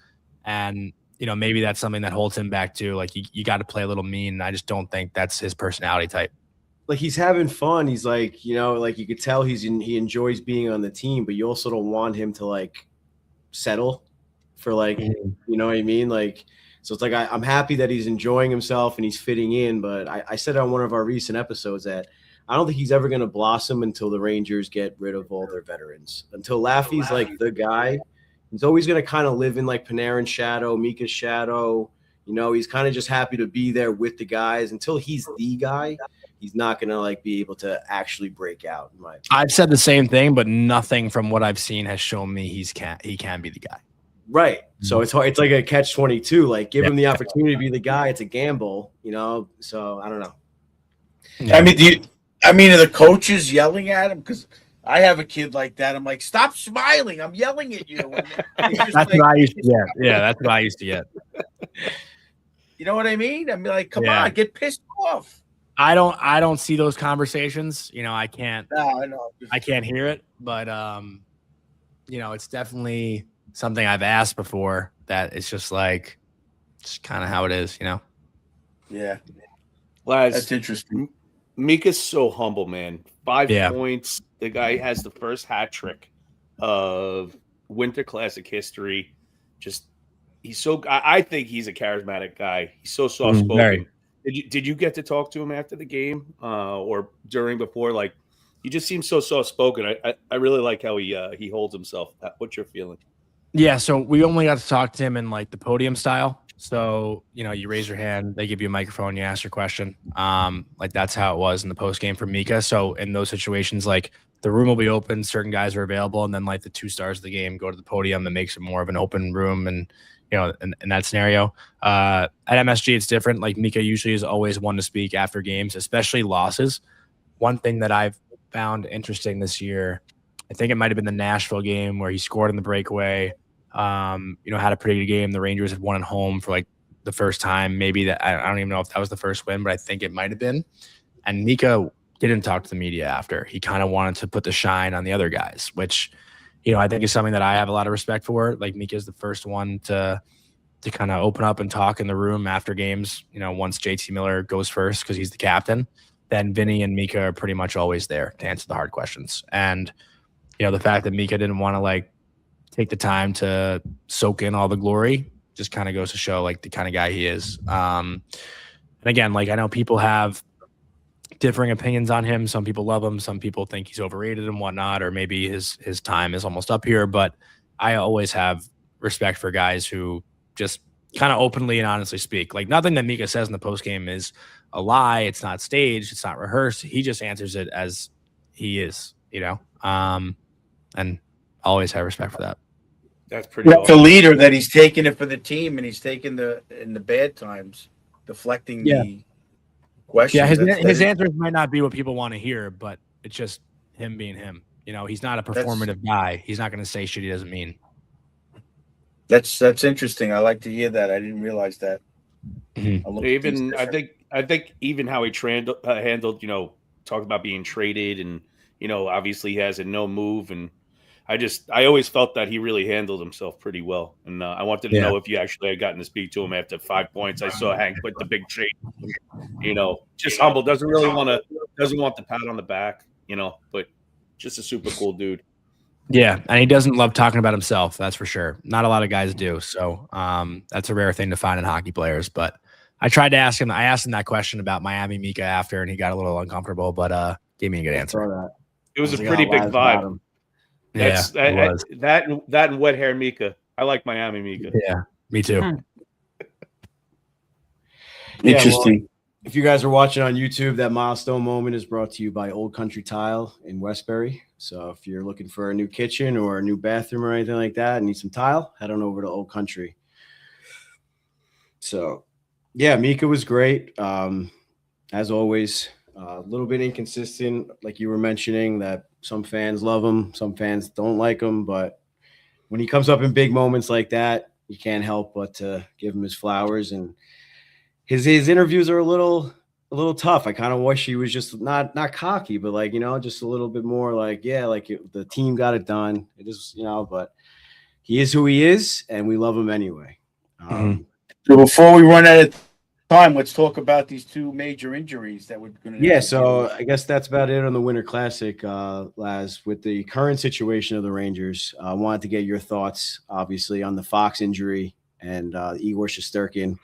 And, maybe that's something that holds him back too. Like you got to play a little mean. And I just don't think that's his personality type. Like he's having fun. He's like, like you could tell he enjoys being on the team, but you also don't want him to like settle for like, you know what I mean? Like, so it's like, I'm happy that he's enjoying himself and he's fitting in. But I said on one of our recent episodes that I don't think he's ever going to blossom until the Rangers get rid of all their veterans. Until Laffy's like the guy, he's always going to kind of live in like Panarin's shadow, Mika's shadow. He's kind of just happy to be there with the guys. Until he's the guy, he's not going to like be able to actually break out. I've said the same thing, but nothing from what I've seen has shown me he can be the guy. Right. So it's hard. It's like a catch-22. Like give him the opportunity to be the guy. It's a gamble, so I don't know. Yeah. Are the coaches yelling at him? Because I have a kid like that. I'm like, stop smiling. I'm yelling at you. That's what I used to get. Yeah, that's what I used to get. You know what I mean? I'm like, come on, get pissed off. I don't see those conversations. I can't. No, I know. I can't hear it, but it's definitely something I've asked before. That it's just like, it's kind of how it is. Yeah. Laz, that's interesting. Mika's so humble, man. 5 Yeah. points. The guy has the first hat trick of Winter Classic history. I think he's a charismatic guy. He's so soft spoken. Very. Did you get to talk to him after the game or before? Like, he just seems so soft spoken. I really like how he holds himself. What's your feeling? Yeah, so we only got to talk to him in like the podium style. So, you raise your hand, they give you a microphone, you ask your question. Like that's how it was in the post game for Mika. So in those situations, like the room will be open, certain guys are available, and then like the 2 stars of the game go to the podium and makes it more of an open room. And in that scenario, at MSG it's different. Like Mika usually is always one to speak after games, especially losses. One thing that I've found interesting this year, I think it might have been the Nashville game where he scored in the breakaway. Had a pretty good game. The Rangers had won at home for like the first time. Maybe that I don't even know if that was the first win, but I think it might have been. And Mika didn't talk to the media after. He kind of wanted to put the shine on the other guys, which I think is something that I have a lot of respect for. Like Mika is the first one to kind of open up and talk in the room after games. Once JT Miller goes first because he's the captain, then Vinny and Mika are pretty much always there to answer the hard questions. And the fact that Mika didn't want to like take the time to soak in all the glory just kind of goes to show like the kind of guy he is. And again, like I know people have differing opinions on him. Some people love him. Some people think he's overrated and whatnot, or maybe his time is almost up here. But I always have respect for guys who just kind of openly and honestly speak. Like nothing that Mika says in the postgame is a lie. It's not staged. It's not rehearsed. He just answers it as he is, and always have respect for that. That's pretty That's a leader that he's taking it for the team, and he's taking in the bad times, deflecting the questions. Yeah, his answers might not be what people want to hear, but it's just him being him. He's not a performative guy. He's not going to say shit he doesn't mean. That's interesting. I like to hear that. I didn't realize that. Even I think even how he handled, talked about being traded, and obviously he has a no move, and I always felt that he really handled himself pretty well. And I wanted to know if you actually had gotten to speak to him after 5 points. I saw Hank put the big trade, just humble, doesn't want the pat on the back, but just a super cool dude. Yeah, and he doesn't love talking about himself, that's for sure. Not a lot of guys do. So that's a rare thing to find in hockey players. But I tried to ask him. I asked him that question about Miami Mika after, and he got a little uncomfortable, but gave me a good answer. It was a pretty big vibe. That's that and wet hair Mika. I like Miami Mika. Yeah, me too. Interesting. Well, if you guys are watching on YouTube, that milestone moment is brought to you by Old Country Tile in Westbury. So if you're looking for a new kitchen or a new bathroom or anything like that and need some tile, head on over to Old Country. So, yeah, Mika was great. As always, a little bit inconsistent, like you were mentioning, that some fans love him, some fans don't like him. But when he comes up in big moments like that, you can't help but to give him his flowers. And his interviews are a little tough. I kind of wish he was just not cocky, but like, just a little bit more like, the team got it done. It is, but he is who he is, and we love him anyway. So before we run out of time, let's talk about these 2 major injuries that we're going to. Yeah, so I guess that's about it on the Winter Classic, Laz. With the current situation of the Rangers, I wanted to get your thoughts, obviously, on the Fox injury and Igor Shesterkin.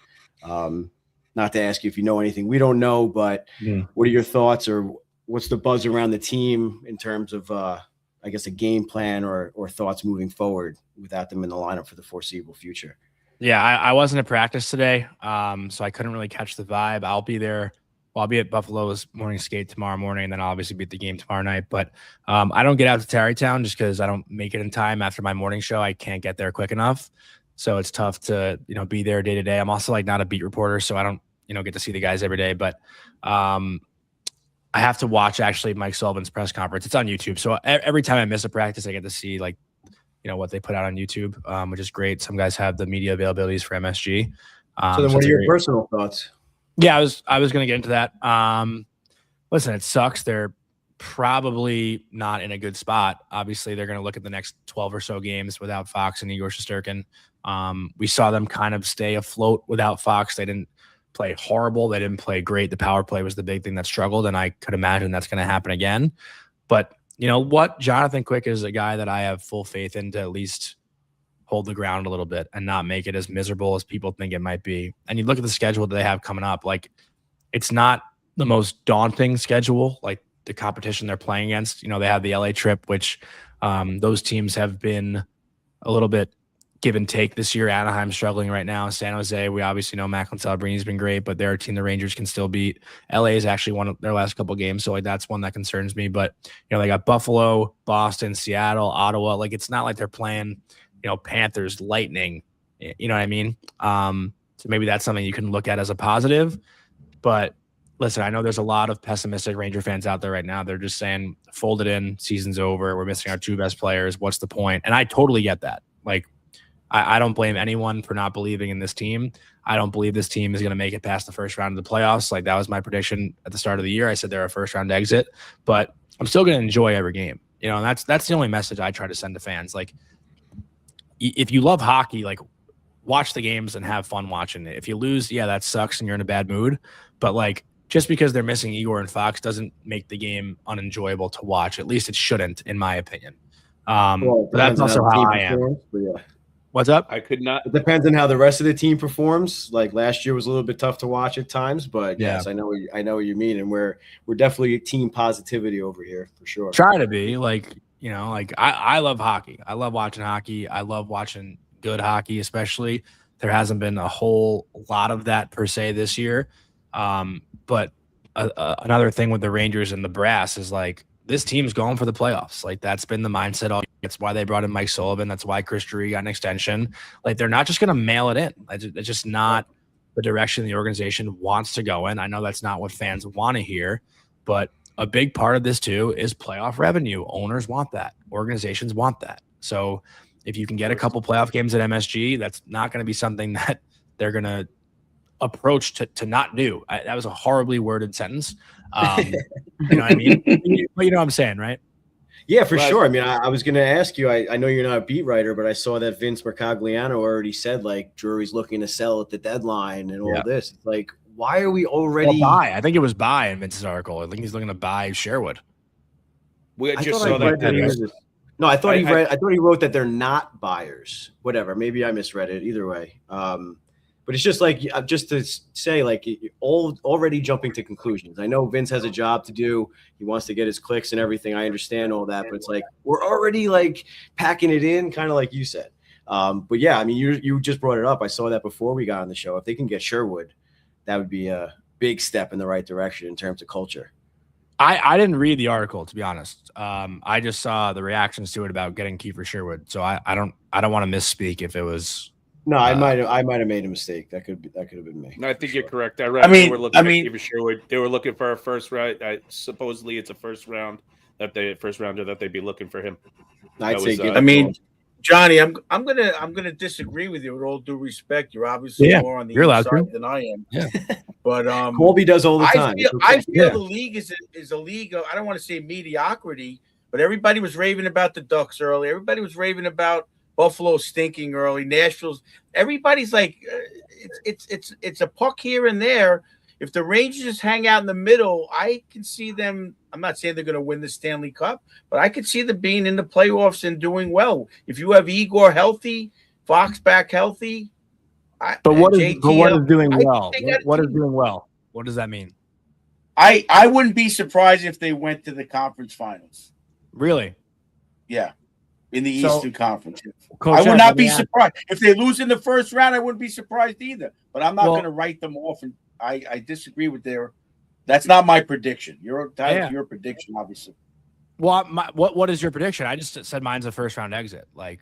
Not to ask you if you know anything we don't know, but what are your thoughts, or what's the buzz around the team in terms of, I guess, a game plan or thoughts moving forward without them in the lineup for the foreseeable future? Yeah, I wasn't at practice today, so I couldn't really catch the vibe. I'll be there. Well, I'll be at Buffalo's morning skate tomorrow morning, and then I'll obviously be at the game tomorrow night. But I don't get out to Tarrytown just because I don't make it in time after my morning show. I can't get there quick enough. So it's tough to, be there day to day. I'm also like not a beat reporter, so I don't, get to see the guys every day. But I have to watch actually Mike Sullivan's press conference. It's on YouTube. So every time I miss a practice, I get to see like, what they put out on YouTube, which is great. Some guys have the media availabilities for MSG. So then what are your personal thoughts? Yeah, I was going to get into that. Listen, it sucks. They're probably not in a good spot. Obviously, they're going to look at the next 12 or so games without Fox and Igor Shesterkin. We saw them kind of stay afloat without Fox. They didn't play horrible. They didn't play great. The power play was the big thing that struggled, and I could imagine that's going to happen again. But you know what? Jonathan Quick is a guy that I have full faith in to at least hold the ground a little bit and not make it as miserable as people think it might be. And you look at the schedule that they have coming up, like it's not the most daunting schedule, like the competition they're playing against. You know, they have the LA trip, which those teams have been a little bit give and take this year. Anaheim struggling right now. San Jose, we obviously know Macklin Celebrini been great, but they're a team the Rangers can still beat. LA is actually won of their last couple games, so like that's one that concerns me. But you know, they got Buffalo, Boston, Seattle, Ottawa. Like it's not like they're playing, you know, Panthers, Lightning. You know what I mean? So maybe that's something you can look at as a positive. But listen, I know there's a lot of pessimistic Ranger fans out there right now. They're just saying, fold it in, season's over. We're missing our 2 best players. What's the point? And I totally get that. Like, I don't blame anyone for not believing in this team. I don't believe this team is going to make it past the first round of the playoffs. Like, that was my prediction at the start of the year. I said they're a first-round exit. But I'm still going to enjoy every game. You know, and that's the only message I try to send to fans. Like, if you love hockey, like, watch the games and have fun watching it. If you lose, yeah, that sucks and you're in a bad mood. But, like, just because they're missing Igor and Fox doesn't make the game unenjoyable to watch. At least it shouldn't, in my opinion. But that's also how I am. Yeah. What's up? I could not. It depends on how the rest of the team performs. Like last year was a little bit tough to watch at times, but yeah. Yes, I know what you mean, and we're definitely team positivity over here for sure. Try to be like, you know, like I love hockey. I love watching hockey. I love watching good hockey, especially. There hasn't been a whole lot of that per se this year. But another thing with the Rangers and the Brass is like this team's going for the playoffs. Like that's been the mindset all year. That's why they brought in Mike Sullivan. That's why Chris Drury got an extension. Like they're not just going to mail it in. It's just not the direction the organization wants to go in. I know that's not what fans want to hear, but a big part of this too is playoff revenue. Owners want that. Organizations want that. So if you can get a couple playoff games at MSG, that's not going to be something that they're going to approach to not do. That was a horribly worded sentence. You know what I mean? But you know what I'm saying, right? Yeah, for sure. I mean, I was going to ask you, I know you're not a beat writer, but I saw that Vince Mercogliano already said, like, Drury's looking to sell at the deadline and all this. It's like, why are we already buy? I think it was buy in Vince's article. I think he's looking to buy Sherwood. We just saw that. No, I thought I thought he wrote that they're not buyers. Whatever. Maybe I misread it. Either way. But it's just like, just to say, like, already jumping to conclusions. I know Vince has a job to do. He wants to get his clicks and everything. I understand all that, but it's like we're already like packing it in, kind of like you said. But yeah, I mean, you just brought it up. I saw that before we got on the show. If they can get Sherwood, that would be a big step in the right direction in terms of culture. I didn't read the article, to be honest. I just saw the reactions to it about getting Kiefer Sherwood. So I don't want to misspeak if it was. No, I might have made a mistake. That could have been me. No, I think you're correct. They were looking at Kiefer Sherwood. They were looking for a first round. Supposedly, it's a first rounder that they'd be looking for him. I'd say. Johnny, I'm gonna disagree with you with all due respect. You're obviously more on the inside than I am. Yeah. But Colby does all the time. I feel the league is a league of, I don't want to say mediocrity, but everybody was raving about the Ducks early. Everybody was raving about Buffalo stinking early. Nashville's. Everybody's like, it's a puck here and there. If the Rangers just hang out in the middle, I can see them. I'm not saying they're going to win the Stanley Cup, but I could see them being in the playoffs and doing well. If you have Igor healthy, Fox back healthy. What is doing well? What is doing well? What does that mean? I wouldn't be surprised if they went to the conference finals. Really? Yeah. In the Eastern Conference. Coach, I would not be surprised. If they lose in the first round, I wouldn't be surprised either. But I'm not going to write them off. And I disagree with that's not my prediction. Your prediction, obviously. Well, what is your prediction? I just said mine's a first round exit. Like,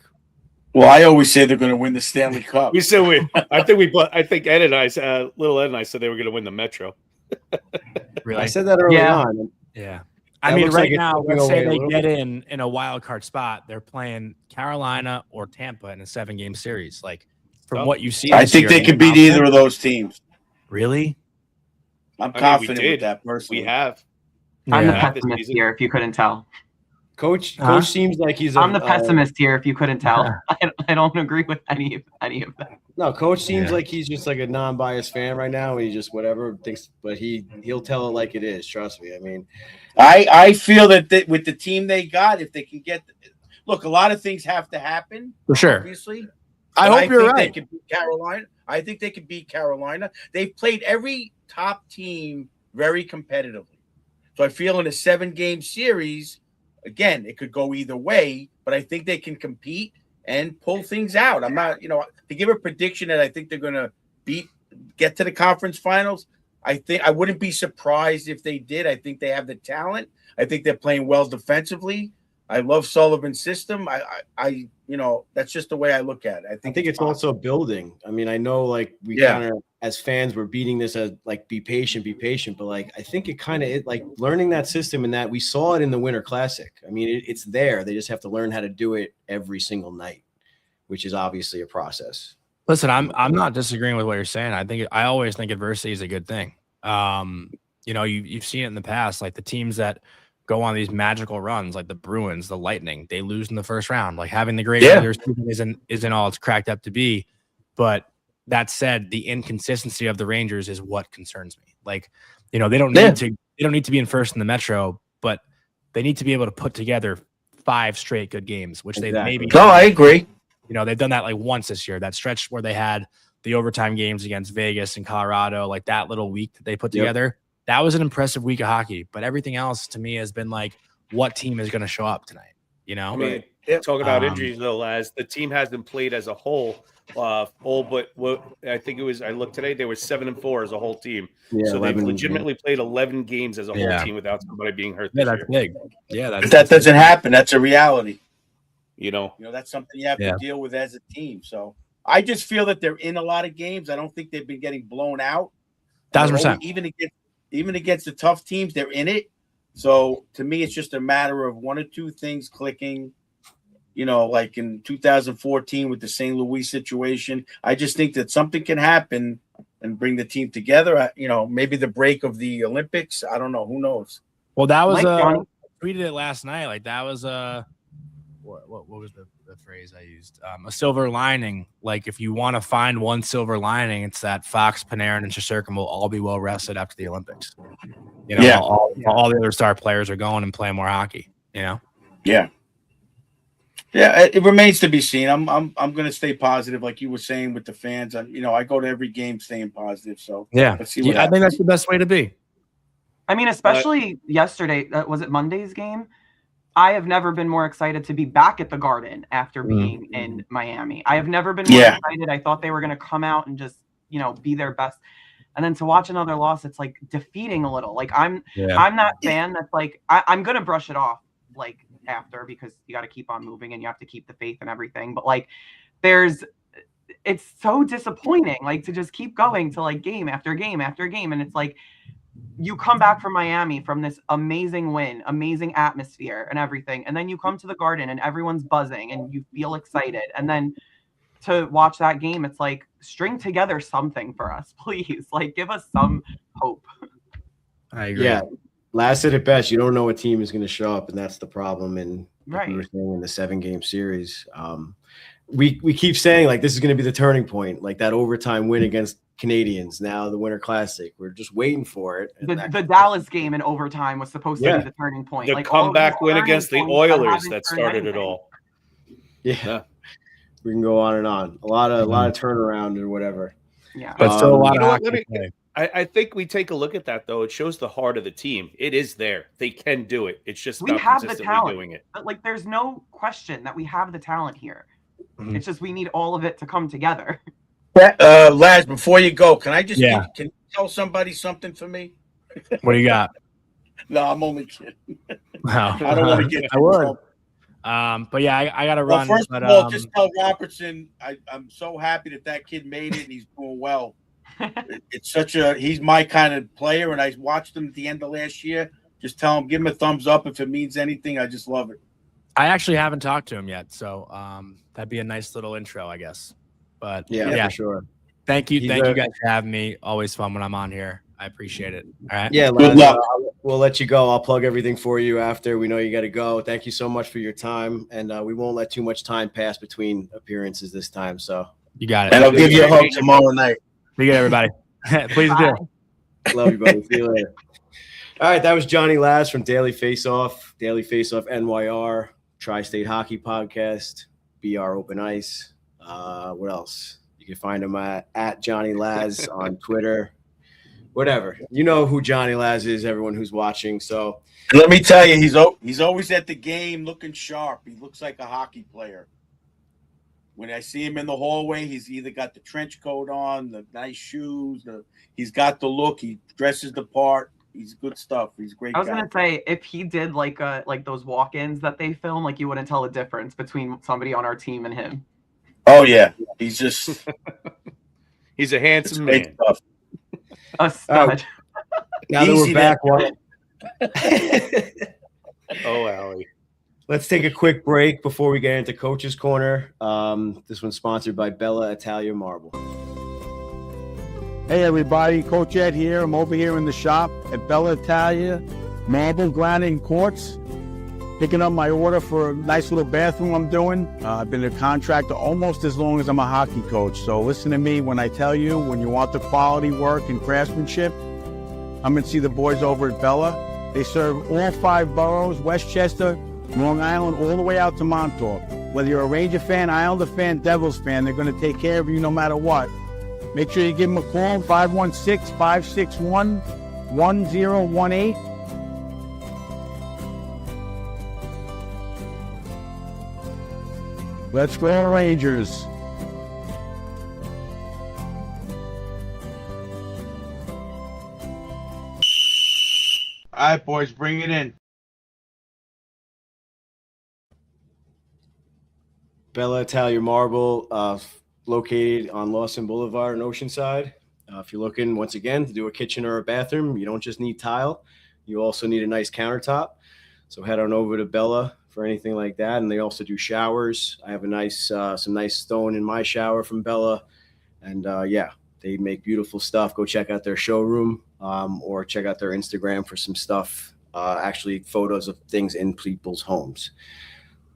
well, I always say they're going to win the Stanley Cup. I think Ed and I, little Ed and I said they were going to win the Metro. Really? I said that early on. Yeah. I mean, right now, let's say they get in a wild card spot. They're playing Carolina or Tampa in a 7-game series. Like, from what you see, I think they could beat either of those teams. Really? I'm confident with that personally. We have. I'm the pessimist here, if you couldn't tell. Coach seems like he's. I'm the pessimist here. If you couldn't tell, I don't agree with any of that. No, Coach seems like he's just like a non-biased fan right now. He just whatever thinks, but he'll tell it like it is. Trust me. I mean, I feel that with the team they got, if they can get, look, a lot of things have to happen for sure. Obviously, I hope you're right. They can beat Carolina. I think they can beat Carolina. They've played every top team very competitively. So I feel in a 7-game series, again, it could go either way, but I think they can compete and pull things out. I'm not, to give a prediction that I think they're going to get to the conference finals. I wouldn't be surprised if they did. I think they have the talent. I think they're playing well defensively. I love Sullivan's system. I that's just the way I look at it. I think it's also building. I mean, I know like we kind of as fans we're beating this as like be patient, but like I think it like learning that system and that we saw it in the Winter Classic. I mean, it's there. They just have to learn how to do it every single night, which is obviously a process. Listen, I'm not disagreeing with what you're saying. I always think adversity is a good thing. You've seen it in the past, like the teams that go on these magical runs, like the Bruins, the Lightning, they lose in the first round. Like having the great regular season isn't all it's cracked up to be. But that said, the inconsistency of the Rangers is what concerns me. Like, they don't need to be in first in the Metro, but they need to be able to put together 5 straight good games, which they've maybe. No, I agree. They've done that like once this year. That stretch where they had the overtime games against Vegas and Colorado, like that little week that they put together. That was an impressive week of hockey. But everything else to me has been like, what team is going to show up tonight? I mean, talking about injuries though, Laz, the team hasn't played as a whole. But what I think it was, I looked today, they were 7-4 as a whole team. Yeah, so they've legitimately played 11 games as a whole team without somebody being hurt. Yeah, that's big. Yeah, that doesn't happen. That's a reality. That's something you have to deal with as a team. So I just feel that they're in a lot of games. I don't think they've been getting blown out. 1,000%. Even against the tough teams, they're in it. So to me, it's just a matter of one or two things clicking. Like in 2014 with the St. Louis situation, I just think that something can happen and bring the team together. Maybe the break of the Olympics. I don't know. Who knows? Well, that was I tweeted it last night. Like that was what was the phrase I used? A silver lining. Like if you want to find one silver lining, it's that Fox, Panarin, and Shesterkin will all be well rested after the Olympics. All the other star players are going and playing more hockey. Yeah. Yeah, it remains to be seen. I'm going to stay positive, like you were saying with the fans. I go to every game staying positive. So let's see what I think that's the best way to be. I mean, especially yesterday. Was it Monday's game? I have never been more excited to be back at the Garden after being in Miami. I have never been more excited. I thought they were going to come out and just, be their best. And then to watch another loss, it's like defeating a little. Like I'm that fan that's like, I'm going to brush it off like after because you got to keep on moving and you have to keep the faith and everything. But like it's so disappointing, like to just keep going to like game after game after game. And it's like, you come back from Miami from this amazing win, amazing atmosphere and everything. And then you come to the Garden and everyone's buzzing and you feel excited. And then to watch that game, it's like string together something for us, please. Like give us some hope. I agree. Yeah. Laz said it best. You don't know what team is going to show up. And that's the problem. And right. We were saying in the 7-game series, we keep saying like, this is going to be the turning point, like that overtime win against Canadians, now the Winter Classic. We're just waiting for it. The Dallas game in overtime was supposed to be the turning point. The comeback win against the Oilers that started it all. Yeah. We can go on and on. A lot of turnaround or whatever. Yeah. But still a lot of I think we take a look at that though. It shows the heart of the team. It is there. They can do it. It's just we not have the consistently talent. doing it. But like there's no question that we have the talent here. It's just we need all of it to come together. Laz, before you go, can I just can you tell somebody something for me? What do you got? No, I'm only kidding. Wow. I don't want to get. I would. But yeah, I got to run. Well, first of all, just tell Robertson I'm so happy that kid made it and he's doing well. It's he's my kind of player, and I watched him at the end of last year. Just tell him, give him a thumbs up if it means anything. I just love it. I actually haven't talked to him yet, so that'd be a nice little intro, I guess. But yeah, for sure. Thank you guys for having me. Always fun when I'm on here. I appreciate it. All right. Yeah, good luck. we'll let you go. I'll plug everything for you after. We know you got to go. Thank you so much for your time, and we won't let too much time pass between appearances this time. So You got it. And I'll give you a hug tomorrow night. Be good, everybody. Please do. love you, buddy. See you later. All right, that was Jonny Laz from Daily Faceoff NYR, Tri-State Hockey Podcast, BR Open Ice. What else? You can find him at Jonny Laz on Twitter. Whatever. You know who Jonny Laz is, everyone who's watching. So let me tell you, he's always at the game looking sharp. He looks like a hockey player. When I see him in the hallway, he's either got the trench coat on, the nice shoes, he's got the look, he dresses the part. He's good stuff. He's a great guy. I was gonna say, if he did like those walk-ins that they film, like you wouldn't tell the difference between somebody on our team and him. Oh yeah, he's just he's a handsome man. Stuff. A stud. Now that we're back, Oh, Allie. let's take a quick break before we get into Coach's Corner. This one's sponsored by Bella Italia Marble. Hey everybody, Coach Ed here. I'm over here in the shop at Bella Italia Marble Granite and Quartz, picking up my order for a nice little bathroom I'm doing. I've been a contractor almost as long as I'm a hockey coach. So listen to me when I tell you, when you want the quality work and craftsmanship, I'm going to see the boys over at Bella. They serve all 5 boroughs, Westchester, Long Island, all the way out to Montauk. Whether you're a Ranger fan, Islander fan, Devils fan, they're going to take care of you no matter what. Make sure you give them a call, 516-561-1018. Let's go, Rangers. All right, boys, bring it in. Bella Italia Marble, located on Lawson Boulevard in Oceanside. If you're looking, once again, to do a kitchen or a bathroom, you don't just need tile. You also need a nice countertop. So head on over to Bella for anything like that. And they also do showers. I have a some nice stone in my shower from Bella. And yeah, they make beautiful stuff. Go check out their showroom or check out their Instagram for some stuff, actually photos of things in people's homes.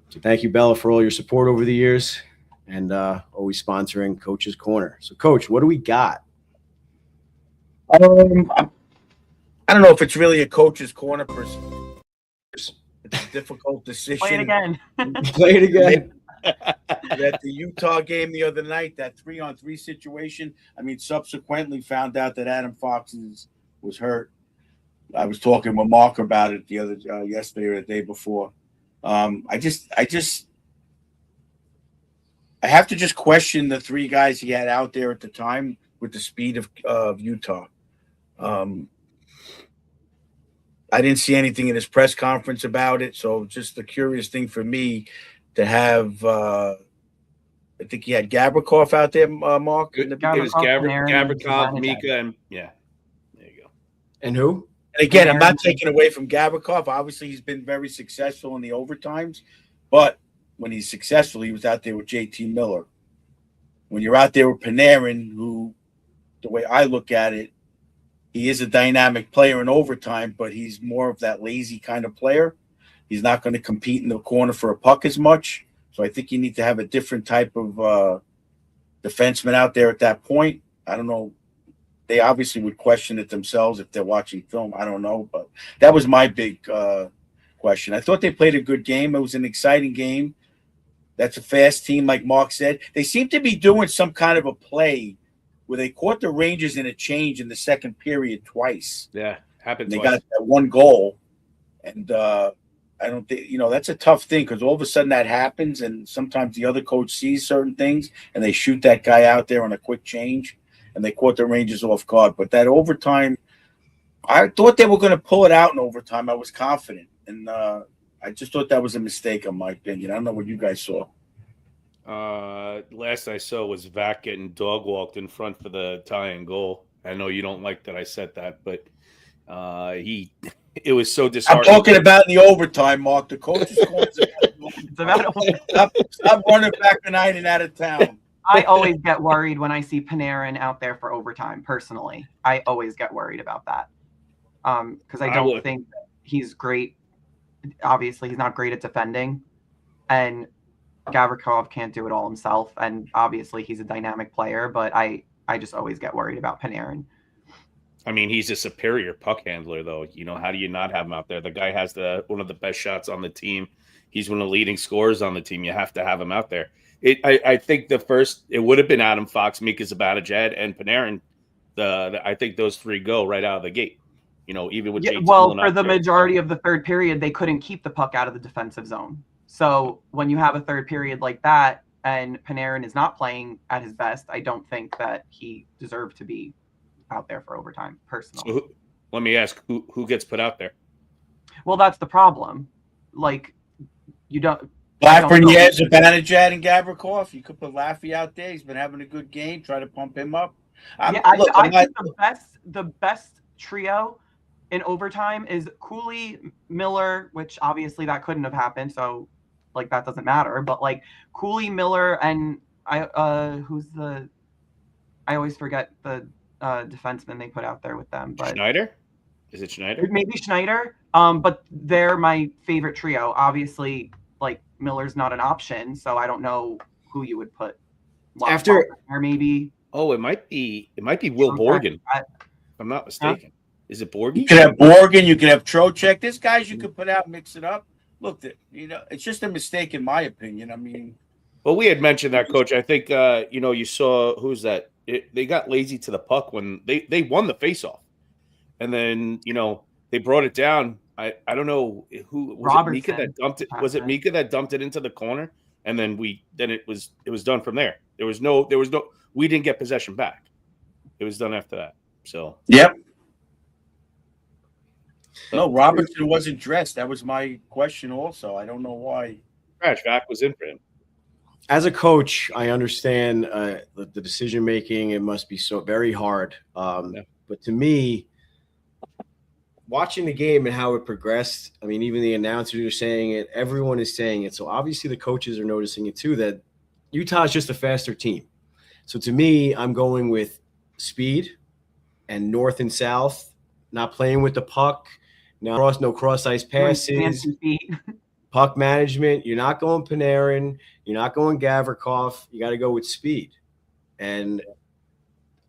So thank you, Bella, for all your support over the years and always sponsoring Coach's Corner. So, Coach, what do we got? I don't know if it's really a Coach's Corner person. It's a difficult decision. Play it again. Play it again. At the Utah game the other night, that 3-on-3 situation, I mean, subsequently found out that Adam Fox was hurt. I was talking with Mark about it yesterday or the day before. I have to just question the 3 guys he had out there at the time with the speed of Utah. I didn't see anything in his press conference about it, so just the curious thing for me to have. I think he had Gavrikov out there, Mark. It was Gavrikov, Mika, and yeah, there you go. And who? And again, I'm not taking away from Gavrikov. Obviously, he's been very successful in the overtimes, but when he's successful, he was out there with JT Miller. When you're out there with Panarin, who, the way I look at it, he is a dynamic player in overtime, but he's more of that lazy kind of player. He's not going to compete in the corner for a puck as much. So I think you need to have a different type of defenseman out there at that point. I don't know. They obviously would question it themselves if they're watching film. I don't know. But that was my big question. I thought they played a good game. It was an exciting game. That's a fast team, like Mark said. They seem to be doing some kind of a play where they caught the Rangers in a change in the second period twice. Yeah, happened twice. They got that one goal. And I don't think, that's a tough thing because all of a sudden that happens and sometimes the other coach sees certain things and they shoot that guy out there on a quick change and they caught the Rangers off guard. But that overtime, I thought they were going to pull it out in overtime. I was confident. And I just thought that was a mistake, in my opinion. I don't know what you guys saw. Last I saw was Vac getting dog walked in front for the tying goal. I know you don't like that I said that, but it was so disheartening. I'm talking about in the overtime, Mark. The coaches stop running back tonight and out of town. I always get worried when I see Panarin out there for overtime, personally. I always get worried about that. because I don't think that he's great. Obviously, he's not great at defending, and Gavrikov can't do it all himself. And obviously, he's a dynamic player, but I just always get worried about Panarin. I mean, he's a superior puck handler, though. How do you not have him out there? The guy has one of the best shots on the team. He's one of the leading scorers on the team. You have to have him out there. I think it would have been Adam Fox, Mika Zibanejad, and Panarin. I think those three go right out of the gate. Even with for the majority of the third period, they couldn't keep the puck out of the defensive zone. So when you have a third period like that and Panarin is not playing at his best, I don't think that he deserved to be out there for overtime, personally. So let me ask, who gets put out there? Well, that's the problem. Like, you don't... Lafreniere, Zibanejad, and Gavrikov. You could put Laffy out there. He's been having a good game. Try to pump him up. I think the best trio in overtime is Cooley, Miller, which obviously that couldn't have happened, so like that doesn't matter. But like Cooley, Miller, and I always forget the defenseman they put out there with them. But Schneider? Is it Schneider? Maybe Schneider. But they're my favorite trio. Obviously, like Miller's not an option, so I don't know who you would put after, or maybe. Oh, it might be Will Borgen. If I'm not mistaken. Huh? Is it Borgen? You could have Borgen. You could have Trocheck. There's guys you could put out, mix it up. Look, it's just a mistake in my opinion. I mean, well, we had mentioned that, Coach. I think you saw who's that? They got lazy to the puck when they won the faceoff, and then they brought it down. I don't know who was it. Mika that dumped it. Was it Mika that dumped it into the corner? And then it was done from there. There was no. We didn't get possession back. It was done after that. So yep. No, Robertson wasn't dressed. That was my question also. I don't know why. Trash back was in for him. As a coach, I understand the decision making. It must be so very hard. But to me, watching the game and how it progressed, I mean, even the announcers are saying it. Everyone is saying it. So obviously the coaches are noticing it too, that Utah is just a faster team. So to me, I'm going with speed and north and south, not playing with the puck. No cross ice passes, puck management. You're not going Panarin. You're not going Gavrikov. You got to go with speed. And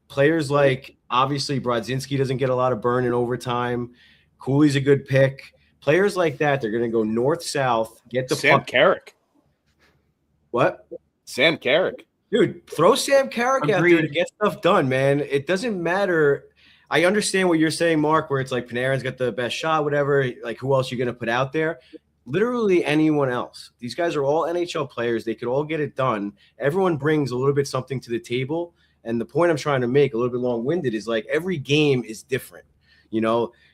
players like, obviously, Brodzinski doesn't get a lot of burn in overtime. Cooley's a good pick. Players like that, they're going to go north-south, get the Sam puck. Carrick. What? Sam Carrick. Dude, throw Sam Carrick out there to get stuff done, man. It doesn't matter. I understand what you're saying, Mark, where it's like Panarin's got the best shot, whatever. Like, who else you're going to put out there? Literally anyone else. These guys are all NHL players. They could all get it done. Everyone brings a little bit something to the table. And the point I'm trying to make, a little bit long-winded, is like every game is different.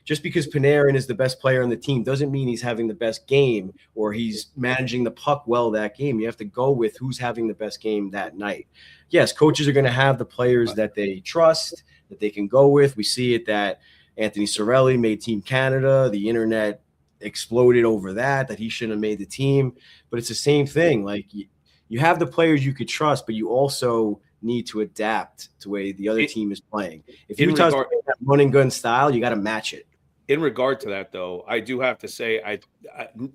Just because Panarin is the best player on the team doesn't mean he's having the best game or he's managing the puck well that game. You have to go with who's having the best game that night. Yes, coaches are going to have the players that they trust, that they can go with. We see it that Anthony Cirelli made Team Canada. The internet exploded over that he shouldn't have made the team. But it's the same thing. Like, you have the players you could trust, but you also need to adapt to the way the other team is playing. If Utah's playing that run and gun style, you got to match it. In regard to that, though, I do have to say,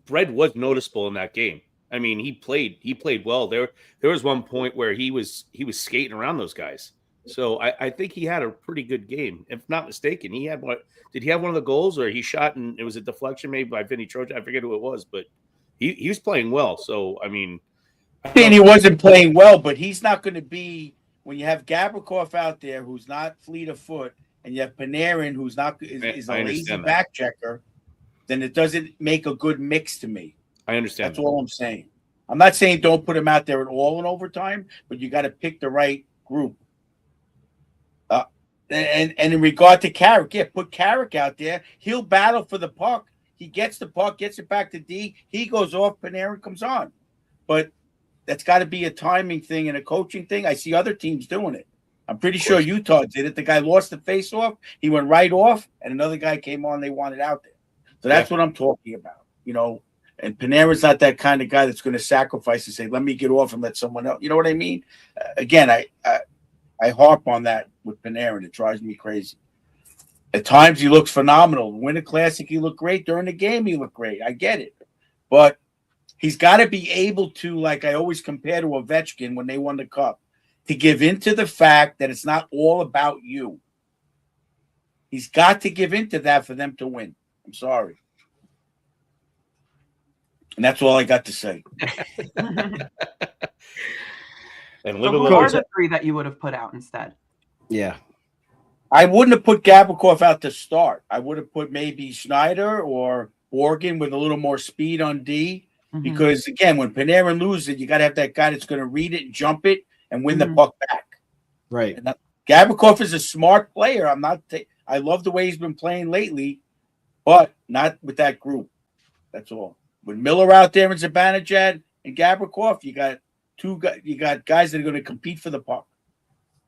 Brett was noticeable in that game. I mean, he played well. There was one point where he was skating around those guys. So I think he had a pretty good game. If not mistaken, he had did he have one of the goals, or he shot and it was a deflection made by Vinny Trocheck? I forget who it was, but he was playing well. So I mean, and he wasn't playing well, but he's not going to be when you have Gavrikov out there who's not fleet of foot, and you have Panarin who's is a lazy back checker. Then it doesn't make a good mix to me. I understand. That's all I'm saying. I'm not saying don't put him out there at all in overtime, but you got to pick the right group. And in regard to Carrick, put Carrick out there. He'll battle for the puck. He gets the puck, gets it back to D. He goes off, Panarin comes on. But that's got to be a timing thing and a coaching thing. I see other teams doing it. I'm pretty sure Utah did it. The guy lost the face-off. He went right off, and another guy came on. They wanted out there. So that's what I'm talking about, And Panarin's not that kind of guy that's going to sacrifice and say, let me get off and let someone else. You know what I mean? Again, I harp on that with Panarin. It drives me crazy. At times, he looks phenomenal. Win a Classic, he looked great. During the game, he looked great. I get it. But he's got to be able to, like I always compare to Ovechkin when they won the Cup, to give in to the fact that it's not all about you. He's got to give in to that for them to win. I'm sorry. And that's all I got to say. And So who are the three that you would have put out instead? Yeah. I wouldn't have put Gavrikov out to start. I would have put maybe Schneider or Borgen with a little more speed on D. Because, again, when Panarin loses it, you got to have that guy that's going to read it, jump it, and win the puck back. Right. And Gavrikov is a smart player. I love the way he's been playing lately, but not with that group. That's all. With Miller out there and Zibanejad and Gavrikov, you got guys that are going to compete for the puck.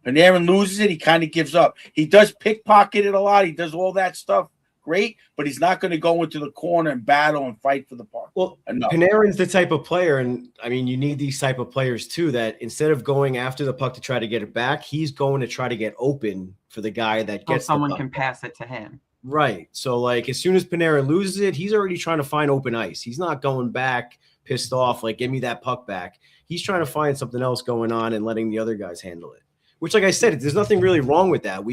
Panarin loses it, he kind of gives up. He does pickpocket it a lot. He does all that stuff. Great, but he's not going to go into the corner and battle and fight for the puck. Well, Panarin's the type of player, and I mean, you need these type of players too, that instead of going after the puck to try to get it back, he's going to try to get open for the guy that gets someone the puck. Can pass it to him. Right. So, like, as soon as Panarin loses it, he's already trying to find open ice. He's not going back pissed off, like, give me that puck back. He's trying to find something else going on and letting the other guys handle it. Which, like I said, there's nothing really wrong with that.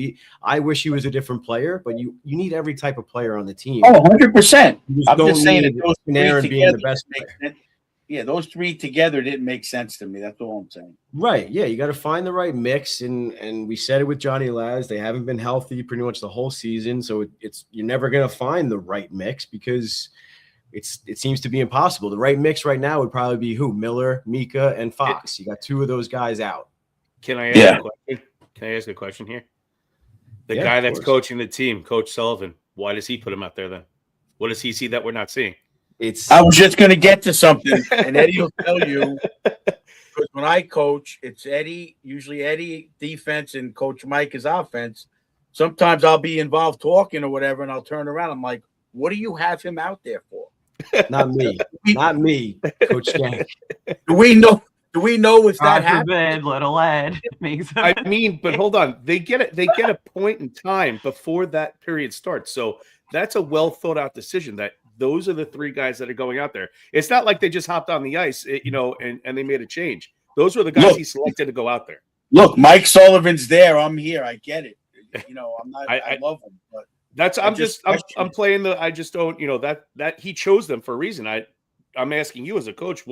I wish he was a different player, but you need every type of player on the team. Oh, 100%. I'm just saying that those Panarin being the best player. Yeah, those three together didn't make sense to me. That's all I'm saying. Right. Yeah, you got to find the right mix, and we said it with Jonny Laz. They haven't been healthy pretty much the whole season, so you're never going to find the right mix because it seems to be impossible. The right mix right now would probably be who? Miller, Mika, and Fox. You got two of those guys out. Can I ask a question? Can I ask a question here? The guy that's coaching the team, Coach Sullivan, why does he put him out there then? What does he see that we're not seeing? I was just going to get to something, and Eddie will tell you. Because when I coach, it's usually Eddie defense, and Coach Mike is offense. Sometimes I'll be involved talking or whatever, and I'll turn around. I'm like, what do you have him out there for? Not me. Not me, Coach Shank. Do we know if that happens? Little Ed makes. I mean, but hold on. They get it. They get a point in time before that period starts. So that's a well thought out decision. That those are the three guys that are going out there. It's not like they just hopped on the ice, and they made a change. Those were the guys he selected to go out there. Look, Mike Sullivan's there. I'm here. I get it. I'm not. I love him, but that's. I'm playing the. I just don't. That he chose them for a reason. I'm asking you as a coach,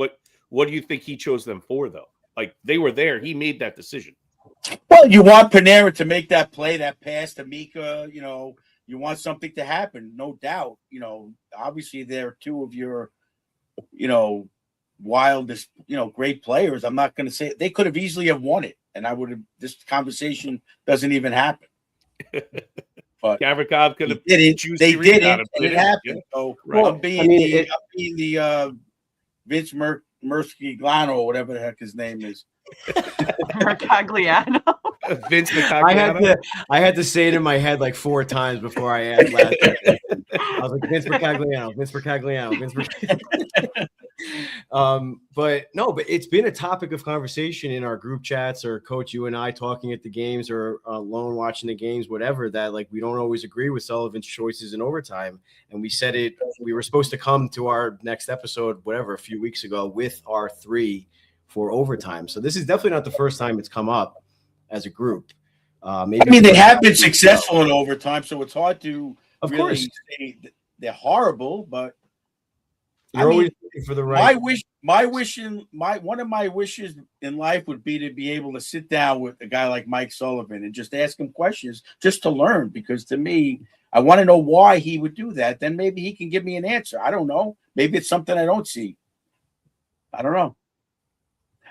what do you think he chose them for, though? Like, they were there. He made that decision. Well, you want Panarin to make that play, that pass to Mika. You want something to happen, no doubt. Obviously, they're two of your, wildest, great players. I'm not going to say they could have easily have won it, and I would have. This conversation doesn't even happen. But Gavrikov could have. They didn't, and it happened. Yeah. So right. I'm being the Vince Mercagliano or whatever the heck his name is. Mercagliano. Vince Mercagliano. I had to say it in my head like 4 times before I asked last time. I was like, Vince Mercagliano, Vince Mercagliano, Vince Mercagliano. But it's been a topic of conversation in our group chats, or Coach, you and I talking at the games, or alone watching the games, whatever, that like we don't always agree with Sullivan's choices in overtime. And we said it, we were supposed to come to our next episode, whatever, a few weeks ago with our 3 for overtime. So this is definitely not the first time it's come up as a group. They have been successful in overtime, so it's hard to really say they're horrible, but you're always looking for the right. One of my wishes in life would be to be able to sit down with a guy like Mike Sullivan and just ask him questions just to learn, because to me, I want to know why he would do that. Then maybe he can give me an answer. I don't know. Maybe it's something I don't see. I don't know.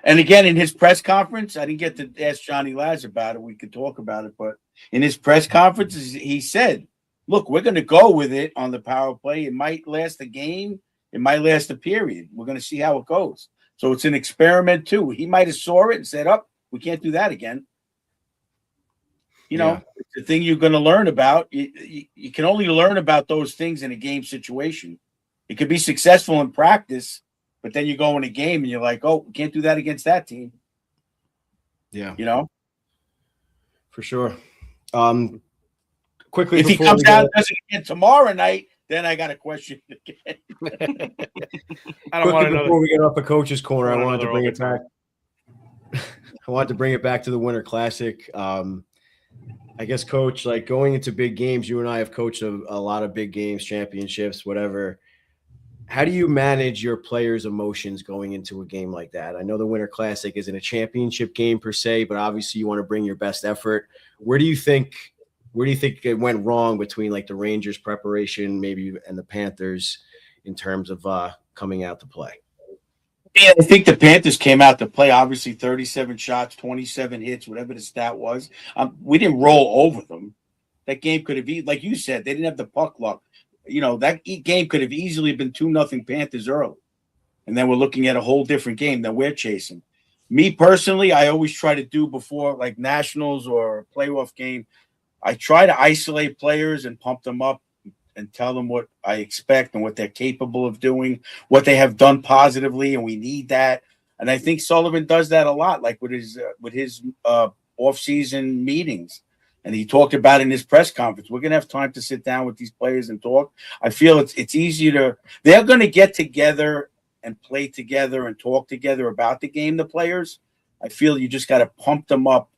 And again, in his press conference, I didn't get to ask Jonny Laz about it. We could talk about it, but in his press conference, he said, look, we're going to go with it on the power play. It might last a game. It might last a period. We're going to see how it goes. So it's an experiment too. He might have saw it and said, we can't do that again. It's the thing you're going to learn about. You can only learn about those things in a game situation. It could be successful in practice, but then you go in a game and you're like, we can't do that against that team. Yeah. For sure. quickly, if he before comes we out go, and does it again tomorrow night, then I got to question it again. I don't want quickly another. before we get off the coach's corner, I want wanted to another bring it back. overtime. I wanted to bring it back to the Winter Classic. I guess, Coach, like going into big games, you and I have coached a lot of big games, championships, whatever. How do you manage your players' emotions going into a game like that? I know the Winter Classic isn't a championship game per se, but obviously you want to bring your best effort. Where do you think it went wrong between like the Rangers preparation maybe and the Panthers in terms of coming out to play? Yeah, I think the Panthers came out to play. Obviously, 37 shots, 27 hits, whatever the stat was. We didn't roll over them. That game could have been, like you said, they didn't have the puck luck. That game could have easily been 2-0 Panthers early. And then we're looking at a whole different game that we're chasing. Me personally, I always try to do before like nationals or a playoff game, I try to isolate players and pump them up and tell them what I expect and what they're capable of doing, what they have done positively, and we need that. And I think Sullivan does that a lot, like with his off-season meetings. And he talked about in his press conference, we're going to have time to sit down with these players and talk. I feel it's easier to – they're going to get together and play together and talk together about the game, the players. I feel you just got to pump them up,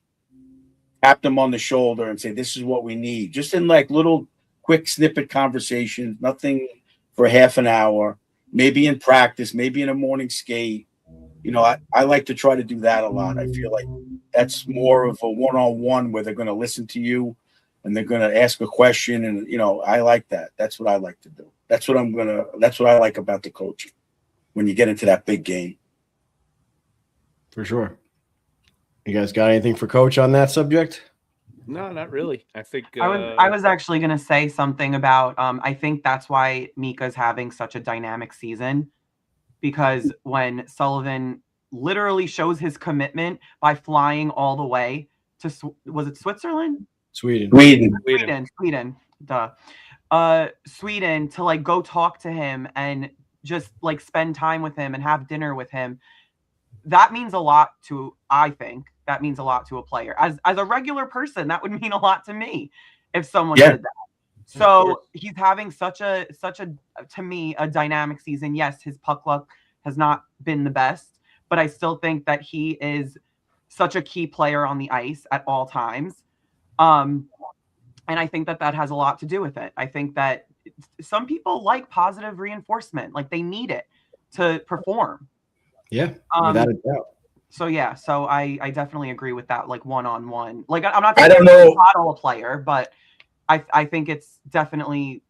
tap them on the shoulder and say, this is what we need. Just in like little – quick snippet conversations, nothing for half an hour, maybe in practice, maybe in a morning skate. I like to try to do that a lot. I feel like that's more of a one-on-one where they're going to listen to you and they're going to ask a question. And, I like that. That's what I like to do. That's what I like about the coaching when you get into that big game. For sure. You guys got anything for Coach on that subject? No, not really. I think I was actually going to say something about I think that's why Mika's having such a dynamic season, because when Sullivan literally shows his commitment by flying all the way to was it Switzerland? Sweden, duh. Sweden to like go talk to him and just like spend time with him and have dinner with him. That means a lot to, I think, that means a lot to a player. As a regular person, that would mean a lot to me if someone did that. So he's having such a to me a dynamic season. Yes, his puck luck has not been the best, but I still think that he is such a key player on the ice at all times. And I think that has a lot to do with it. I think that some people like positive reinforcement, like they need it to perform. Yeah, without a doubt. So I definitely agree with that. Like one-on-one, like I'm not I don't know a player, but I think it's definitely,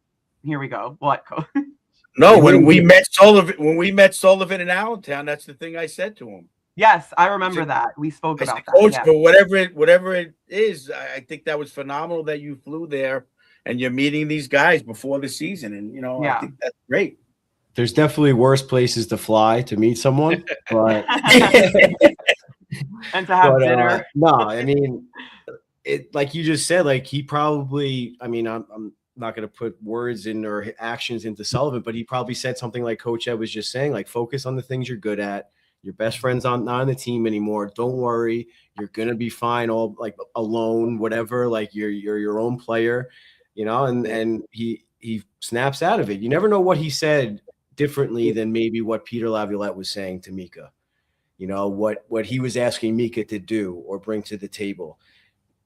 here we go. What? No, when we met Sullivan in Allentown, that's the thing I said to him. Yes, I remember that. We spoke about that. Coach, but whatever it is, I think that was phenomenal that you flew there and you're meeting these guys before the season, and I think that's great. There's definitely worse places to fly to meet someone, but and to have dinner. No, I mean, it like you just said, like he probably. I mean, I'm not going to put words in or actions into Sullivan, but he probably said something like Coach Ed was just saying, like focus on the things you're good at. Your best friend's not on the team anymore. Don't worry, you're gonna be fine. All like alone, whatever. Like you're your own player, And he snaps out of it. You never know what he said differently than maybe what Peter Laviolette was saying to Mika, what he was asking Mika to do or bring to the table.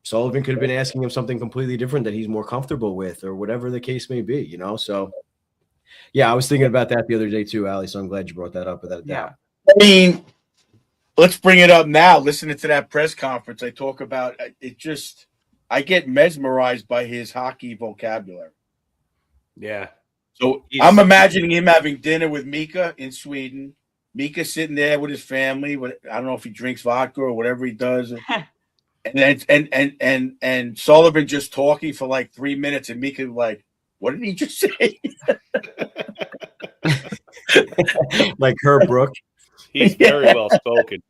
Sullivan could have been asking him something completely different that he's more comfortable with or whatever the case may be, So, yeah, I was thinking about that the other day too, Allie, so I'm glad you brought that up without a doubt. I mean, let's bring it up now. Listening to that press conference, I talk about it I get mesmerized by his hockey vocabulary. Yeah. So I'm imagining him having dinner with Mika in Sweden. Mika sitting there with his family. I don't know if he drinks vodka or whatever he does. and Sullivan just talking for like 3 minutes, and Mika like, what did he just say? Like Herb Brooke. He's very well spoken.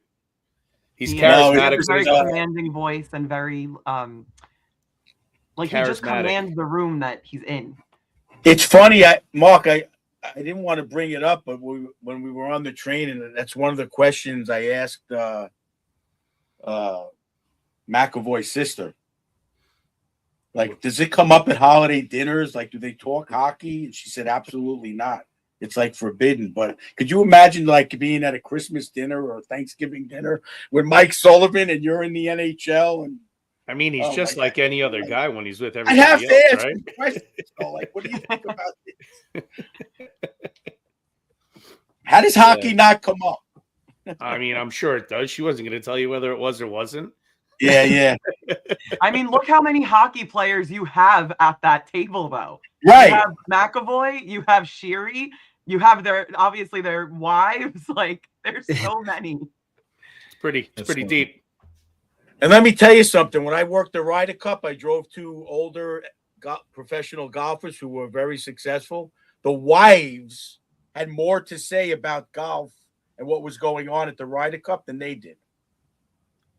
He's charismatic. He's very commanding voice and very like he just commands the room that he's in. It's funny, Mark. I didn't want to bring it up, but when we were on the train, and that's one of the questions I asked McAvoy's sister. Like, does it come up at holiday dinners? Like, do they talk hockey? And she said, absolutely not. It's like forbidden. But could you imagine like being at a Christmas dinner or Thanksgiving dinner with Mike Sullivan and you're in the NHL? And I mean, he's just like any other guy when he's with I everybody have else, to ask right? you questions. So, like, what do you think about this? How does hockey not come up? I mean, I'm sure it does. She wasn't going to tell you whether it was or wasn't. Yeah. I mean, look how many hockey players you have at that table, though. Right. You have McAvoy, you have Sheary, you have obviously their wives. Like, there's so many. It's pretty deep. And let me tell you something. When I worked the Ryder Cup, I drove two older professional golfers who were very successful. The wives had more to say about golf and what was going on at the Ryder Cup than they did.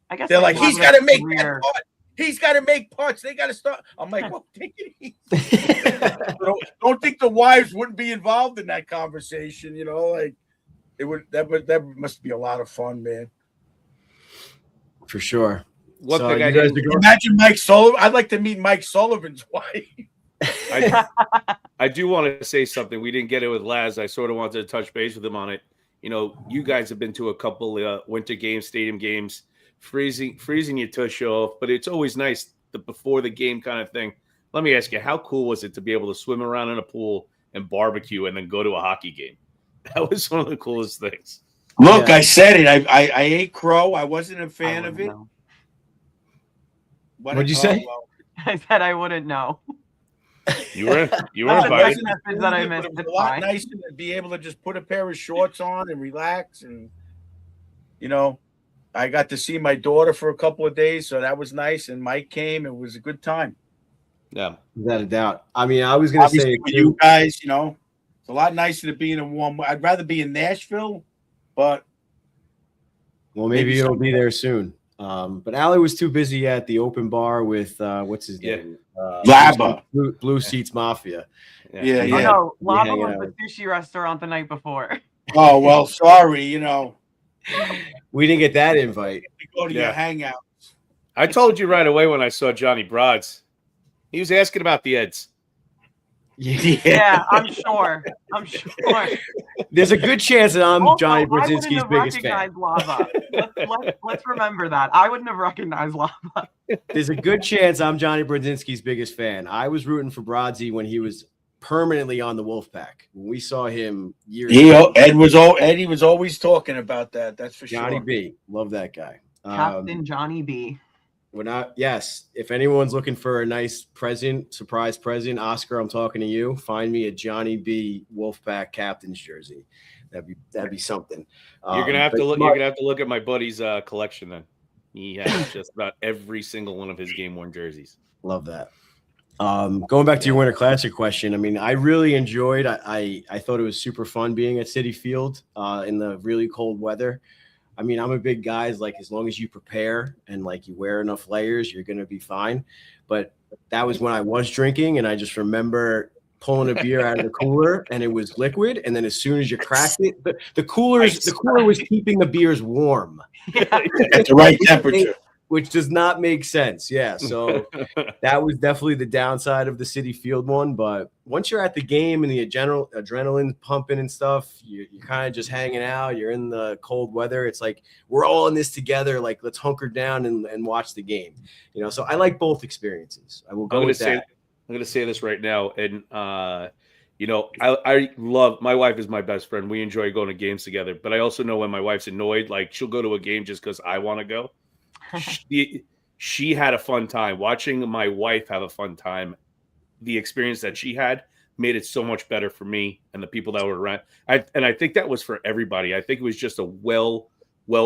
I guess they're like, he's got to make that putt. He's got to make putts. They got to start. I'm like, well, take it easy. don't think the wives wouldn't be involved in that conversation. You know, like it would. That must be a lot of fun, man. For sure. One So thing you I guys did, are imagine Mike Sullivan. I'd like to meet Mike Sullivan's wife. I do want to say something. We didn't get it with Laz. I sort of wanted to touch base with him on it. You know, you guys have been to a couple winter games, stadium games, freezing your tush off, but it's always nice the before the game kind of thing. Let me ask you, how cool was it to be able to swim around in a pool and barbecue and then go to a hockey game? That was one of the coolest things. Look, I said it. I ate crow. I wasn't a fan of it. What'd you say? Well, I said I wouldn't know. You were That's invited. the message that I missed. It was It's a lot fine. nicer to be able to just put a pair of shorts on and relax. And, you know, I got to see my daughter for a couple of days, so that was nice. And Mike came. It was a good time. Yeah. Without a doubt. I mean, I was going to say, for you guys, you know, it's a lot nicer to be in a warm. I'd rather be in Nashville, but. Well, maybe it'll be there soon. But Allie was too busy at the open bar with what's his name? Laba. Blue Seats Mafia. Yeah. Oh no, Lava hang was out. the sushi restaurant the night before. Oh, well, sorry, you know. We didn't get that invite. We go to your hangouts. I told you right away when I saw Johnny Broads. He was asking about the Eds. Yeah, I'm sure. There's a good chance that I'm Also, Johnny I wouldn't Brzezinski's have biggest fan. recognized Lava. Let's remember that. I wouldn't have recognized Lava. There's a good chance I'm Johnny Brzezinski's biggest fan. I was rooting for Brodsy when he was permanently on the Wolfpack. When we saw him years ago. Eddie was always talking about that. That's for Johnny sure. B. Love that guy. Captain Johnny B. Yes. If anyone's looking for a nice present, surprise present, Oscar, I'm talking to you. Find me a Johnny B. Wolfpack captain's jersey. That'd be something. You're gonna have to look. You're gonna have to look at my buddy's collection. Then he has just about every single one of his game-worn jerseys. Love that. Going back to your Winter Classic question, I mean, I really enjoyed. I thought it was super fun being at Citi Field in the really cold weather. I mean, I'm a big guy. Like, as long as you prepare and like you wear enough layers, you're gonna be fine. But that was when I was drinking, and I just remember pulling a beer out of the cooler, and it was liquid. And then as soon as you cracked it, the cooler was keeping the beers warm At the right temperature. which does not make sense. Yeah, so that was definitely the downside of the Citi Field one. But once you're at the game and the adrenaline pumping and stuff, you're kind of just hanging out. You're in the cold weather. It's like we're all in this together. Like, let's hunker down and watch the game. You know, so I like both experiences. I will go with that. I'm going to say this right now, and you know, I love, my wife is my best friend. We enjoy going to games together. But I also know when my wife's annoyed, like she'll go to a game just because I want to go. She had a fun time watching my wife have a fun time. The experience that she had made it so much better for me and the people that were around. And I think that was for everybody. I think it was just a well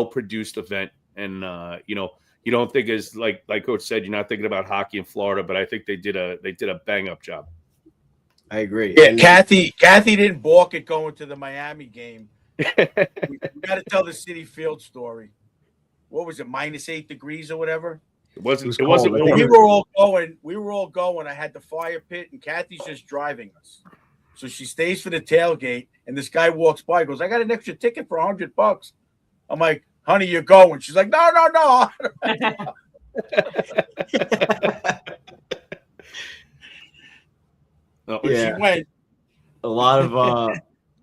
produced event. And you know, you don't think as like Coach said, you're not thinking about hockey in Florida, but I think they did a bang up job. I agree. Yeah, Kathy didn't balk at going to the Miami game. we got to tell the Citi Field story. What was it, -8 degrees or whatever? It wasn't cold. warm. We were all going. I had the fire pit, and Kathy's just driving us. So she stays for the tailgate, and this guy walks by, goes, "I got an extra ticket for $100." I'm like, "Honey, you're going." She's like, "No." Oh, But she went. A lot of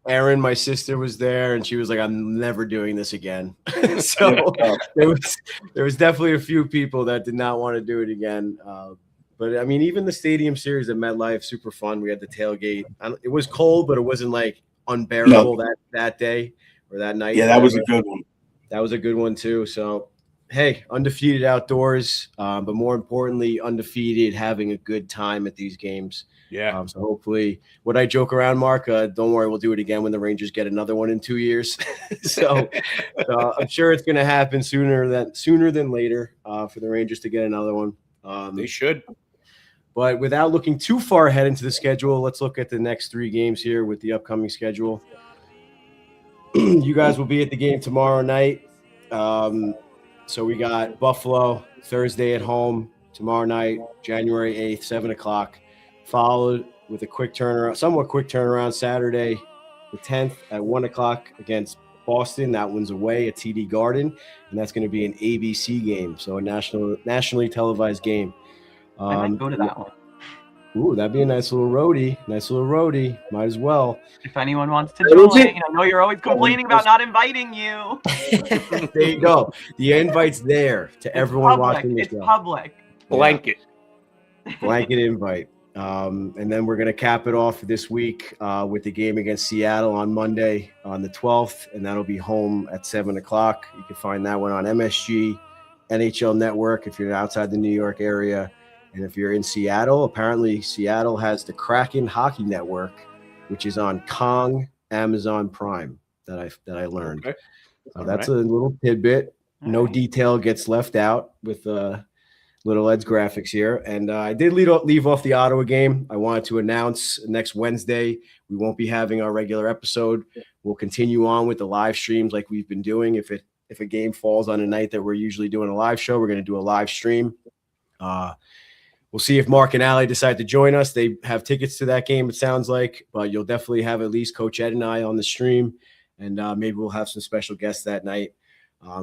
Erin, my sister, was there, and she was like, "I'm never doing this again." So there was definitely a few people that did not want to do it again. But I mean, even the stadium series at MetLife, super fun. We had the tailgate. It was cold, but it wasn't like unbearable that day or that night. Yeah, that was a good one. That was a good one too. So, hey, undefeated outdoors, but more importantly, undefeated, having a good time at these games. Yeah. So hopefully, would I joke around, Mark? Don't worry, we'll do it again when the Rangers get another one in 2 years. so I'm sure it's going to happen sooner than later for the Rangers to get another one. They should. But without looking too far ahead into the schedule, let's look at the next 3 games here with the upcoming schedule. You guys will be at the game tomorrow night. So we got Buffalo Thursday at home tomorrow night, January 8th, 7 o'clock, followed with a somewhat quick turnaround Saturday, the 10th at 1 o'clock against Boston. That one's away at TD Garden, and that's going to be an ABC game, so a nationally televised game. I might go to that one. Ooh, that'd be a nice little roadie. Might as well. If anyone wants to join, I know you're always complaining about not inviting you. There you go. The invite's there to everyone watching this. It's public. Blanket invite. And then we're going to cap it off this week with the game against Seattle on Monday on the 12th, and that'll be home at 7 o'clock. You can find that one on MSG, NHL Network if you're outside the New York area. And if you're in Seattle, apparently Seattle has the Kraken Hockey Network, which is on Kong Amazon Prime that I learned. Okay. So that's a little tidbit. No detail gets left out with Little Ed's graphics here. And I did leave off the Ottawa game. I wanted to announce next Wednesday we won't be having our regular episode. We'll continue on with the live streams like we've been doing. If a game falls on a night that we're usually doing a live show, we're going to do a live stream. We'll see if Mark and Allie decide to join us. They have tickets to that game, it sounds like, but you'll definitely have at least Coach Ed and I on the stream, and maybe we'll have some special guests that night.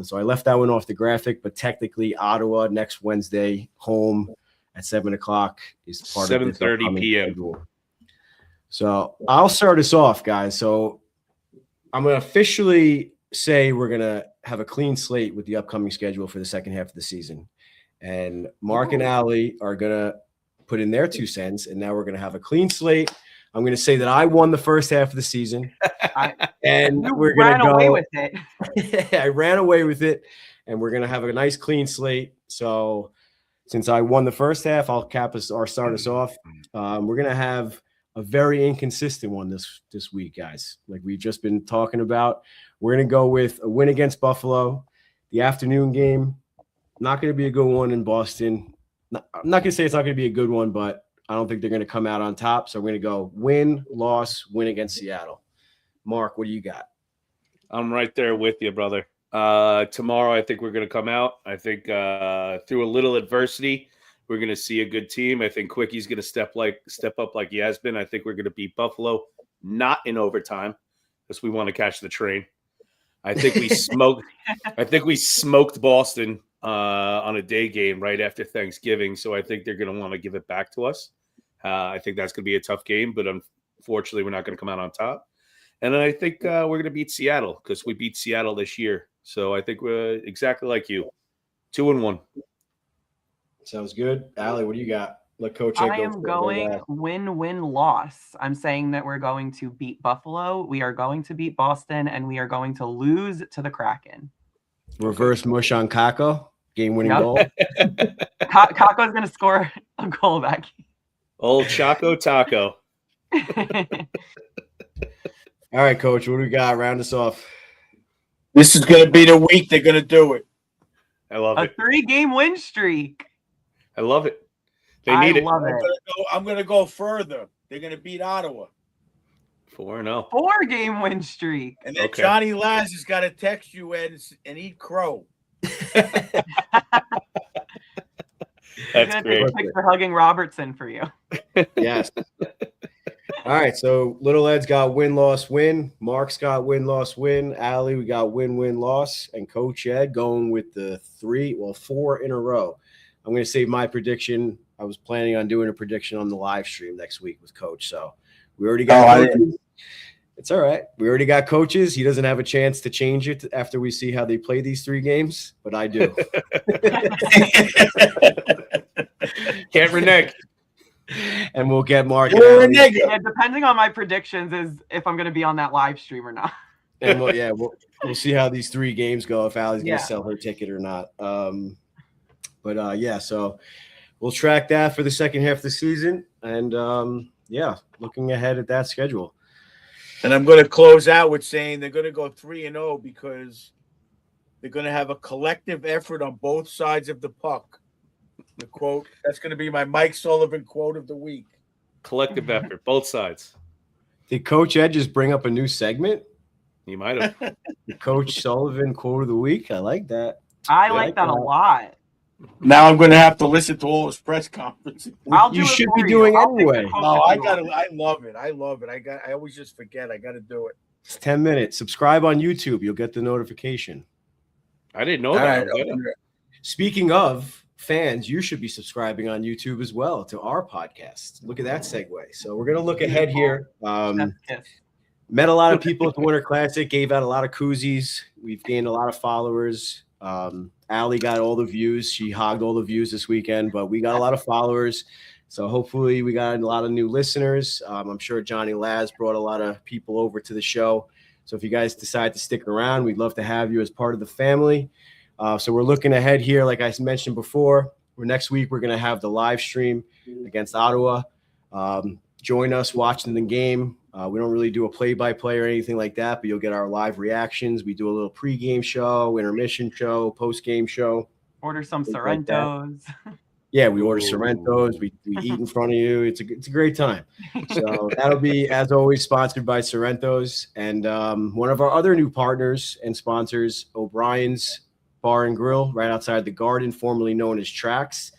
So I left that one off the graphic, but technically Ottawa next Wednesday, home at 7 o'clock is part of 7:30 p.m. schedule. So I'll start us off, guys. So I'm going to officially say we're going to have a clean slate with the upcoming schedule for the second half of the season. And Mark and Allie are going to put in their 2 cents, and now we're going to have a clean slate. I'm going to say that I won the first half of the season, and we're going to go away with it. I ran away with it, and we're going to have a nice clean slate. So since I won the first half, I'll start us off. We're going to have a very inconsistent one this week, guys. Like we've just been talking about, we're going to go with a win against Buffalo, the afternoon game. Not going to be a good one in Boston. I'm not going to say it's not going to be a good one, but I don't think they're going to come out on top. So I'm going to go win, loss, win against Seattle. Mark, what do you got? I'm right there with you, brother. Tomorrow, I think we're going to come out. I think through a little adversity, we're going to see a good team. I think Quickie's going to step up like he has been. I think we're going to beat Buffalo, not in overtime, because we want to catch the train. I think we smoked. I think we smoked Boston on a day game right after Thanksgiving. So I think they're going to want to give it back to us. I think that's going to be a tough game, but unfortunately, we're not going to come out on top. And then I think we're going to beat Seattle because we beat Seattle this year. So I think we're exactly like you, 2-1. Sounds good. Allie, what do you got? Let Coach I am going win-win-loss. I'm saying that we're going to beat Buffalo, we are going to beat Boston, and we are going to lose to the Kraken. Reverse mush on Kako, game-winning goal. Kako's going to score a goal back. Old Choco Taco. All right, Coach, what do we got? Round us off. This is going to be the week they're going to do it. I love it. A 3-game win streak. I love it. They need it. Love it. I'm going to go further. They're going to beat Ottawa. 4-0. 4-game win streak. And then Jonny Laz has got to text you and eat crow. That's great. Thanks for hugging Robertson for you. Yes. All right, so Little Ed's got win-loss-win. Mark's got win-loss-win. Allie, we got win-win-loss. And Coach Ed going with the 4 in a row. I'm going to say my prediction. I was planning on doing a prediction on the live stream next week with Coach. So we already got coaches. It's all right. We already got coaches. He doesn't have a chance to change it after we see how they play these 3 games, but I do. Can't renege. And we'll get Mark. Yeah, depending on my predictions is if I'm going to be on that live stream or not. And we'll see how these 3 games go, if Allie's going to sell her ticket or not. So we'll track that for the second half of the season. And, looking ahead at that schedule. And I'm going to close out with saying they're going to go 3-0 because they're going to have a collective effort on both sides of the puck. The quote, that's going to be my Mike Sullivan quote of the week. Collective effort, both sides. Did Coach Ed just bring up a new segment? You might have. The Coach Sullivan quote of the week. I like that. I like that a lot. Now I'm going to have to listen to all his press conferences. You should be doing anyway. No, I love it. I love it. I always just forget. I got to do it. It's 10 minutes. Subscribe on YouTube. You'll get the notification. I didn't know that. Speaking of fans, you should be subscribing on YouTube as well to our podcast. Look at that segue. So we're going to look ahead here. Met a lot of people at the Winter Classic, gave out a lot of koozies. We've gained a lot of followers. Allie got all the views. She hogged all the views this weekend, but we got a lot of followers. So hopefully we got a lot of new listeners. I'm sure Jonny Laz brought a lot of people over to the show. So if you guys decide to stick around, we'd love to have you as part of the family. So we're looking ahead here. Like I mentioned before, next week we're going to have the live stream against Ottawa. Join us watching the game. We don't really do a play-by-play or anything like that, but you'll get our live reactions. We do a little pregame show, intermission show, postgame show. Order some Sorrentos. Yeah, we order Sorrentos. We eat in front of you. It's a great time. So that'll be, as always, sponsored by Sorrentos. And one of our other new partners and sponsors, O'Brien's Bar and Grill, right outside the Garden, formerly known as Trax.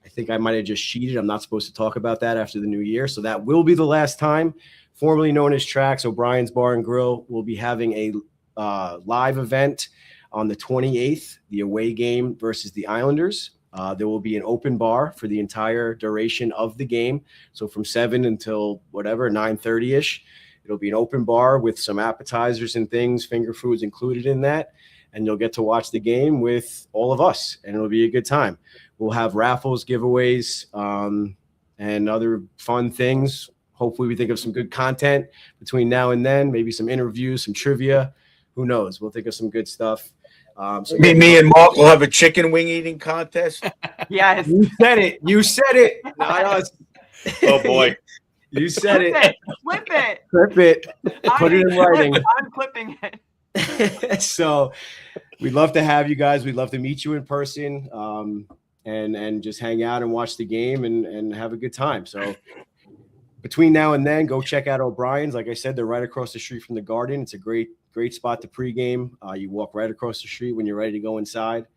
I think I might have just cheated. I'm not supposed to talk about that after the new year. So that will be the last time. Formerly known as Trax, O'Brien's Bar and Grill will be having a live event on the 28th, the away game versus the Islanders. There will be an open bar for the entire duration of the game. So from 7 until 9:30-ish, it'll be an open bar with some appetizers and things, finger foods included in that. And you'll get to watch the game with all of us, and it'll be a good time. We'll have raffles, giveaways, and other fun things. Hopefully we think of some good content between now and then, maybe some interviews, some trivia. Who knows? We'll think of some good stuff. Me and Mark will have a chicken wing eating contest. Yes. You said it. You said it. Not us. Oh, boy. You said it. Flip it. Clip it. Put it in writing. I'm clipping it. So we'd love to have you guys. We'd love to meet you in person and just hang out and watch the game and have a good time. So between now and then, go check out O'Brien's. Like I said, they're right across the street from the Garden. It's a great spot to pregame. You walk right across the street when you're ready to go inside.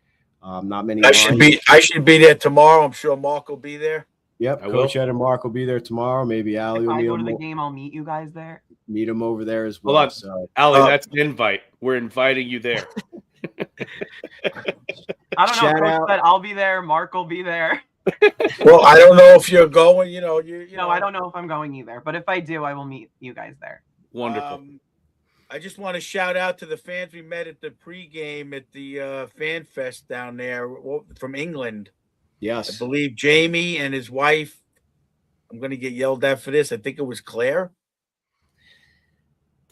Not many. I should be there tomorrow. I'm sure Mark will be there. Yep, Coach Ed and Mark will be there tomorrow. Maybe Allie will meet meet them. If I go to them. the game, I'll meet you guys there. Meet them over there as well. Hold on, so, Allie, that's an invite. We're inviting you there. I don't know. Coach said I'll be there. Mark will be there. Well, I don't know if you're going. No, I don't know if I'm going either. But if I do, I will meet you guys there. Wonderful. I just want to shout out to the fans we met at the pregame at the Fan Fest down there from England. yes. I believe Jamie and his wife. I'm going to get yelled at for this. I think it was Claire.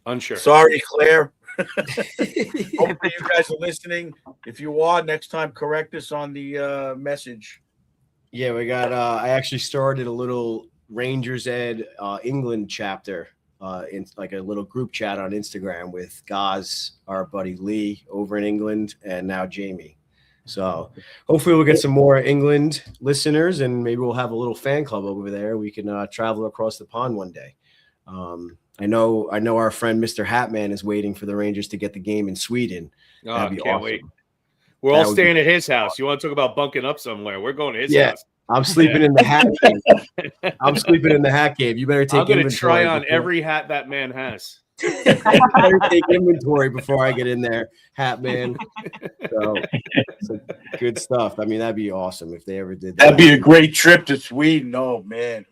Unsure. Sorry, Claire. Hopefully you guys are listening. If you are, next time correct us on the message. Yeah, we got. I actually started a little Rangers Ed England chapter in like a little group chat on Instagram with Gaz, our buddy Lee over in England, and now Jamie. So hopefully we'll get some more England listeners, and maybe we'll have a little fan club over there. We can travel across the pond one day. I know our friend Mr. Hatman is waiting for the Rangers to get the game in Sweden. Oh, That'd be can't awesome. wait. We're all staying at his house. You want to talk about bunking up somewhere? We're going to his house. I'm sleeping in the hat cave. I'm sleeping in the hat cave. You better take. I'm going to try on every hat that man has. Better take inventory before I get in there, Hat Man. So good stuff. I mean, that'd be awesome if they ever did that. That'd be a great trip to Sweden. Oh man.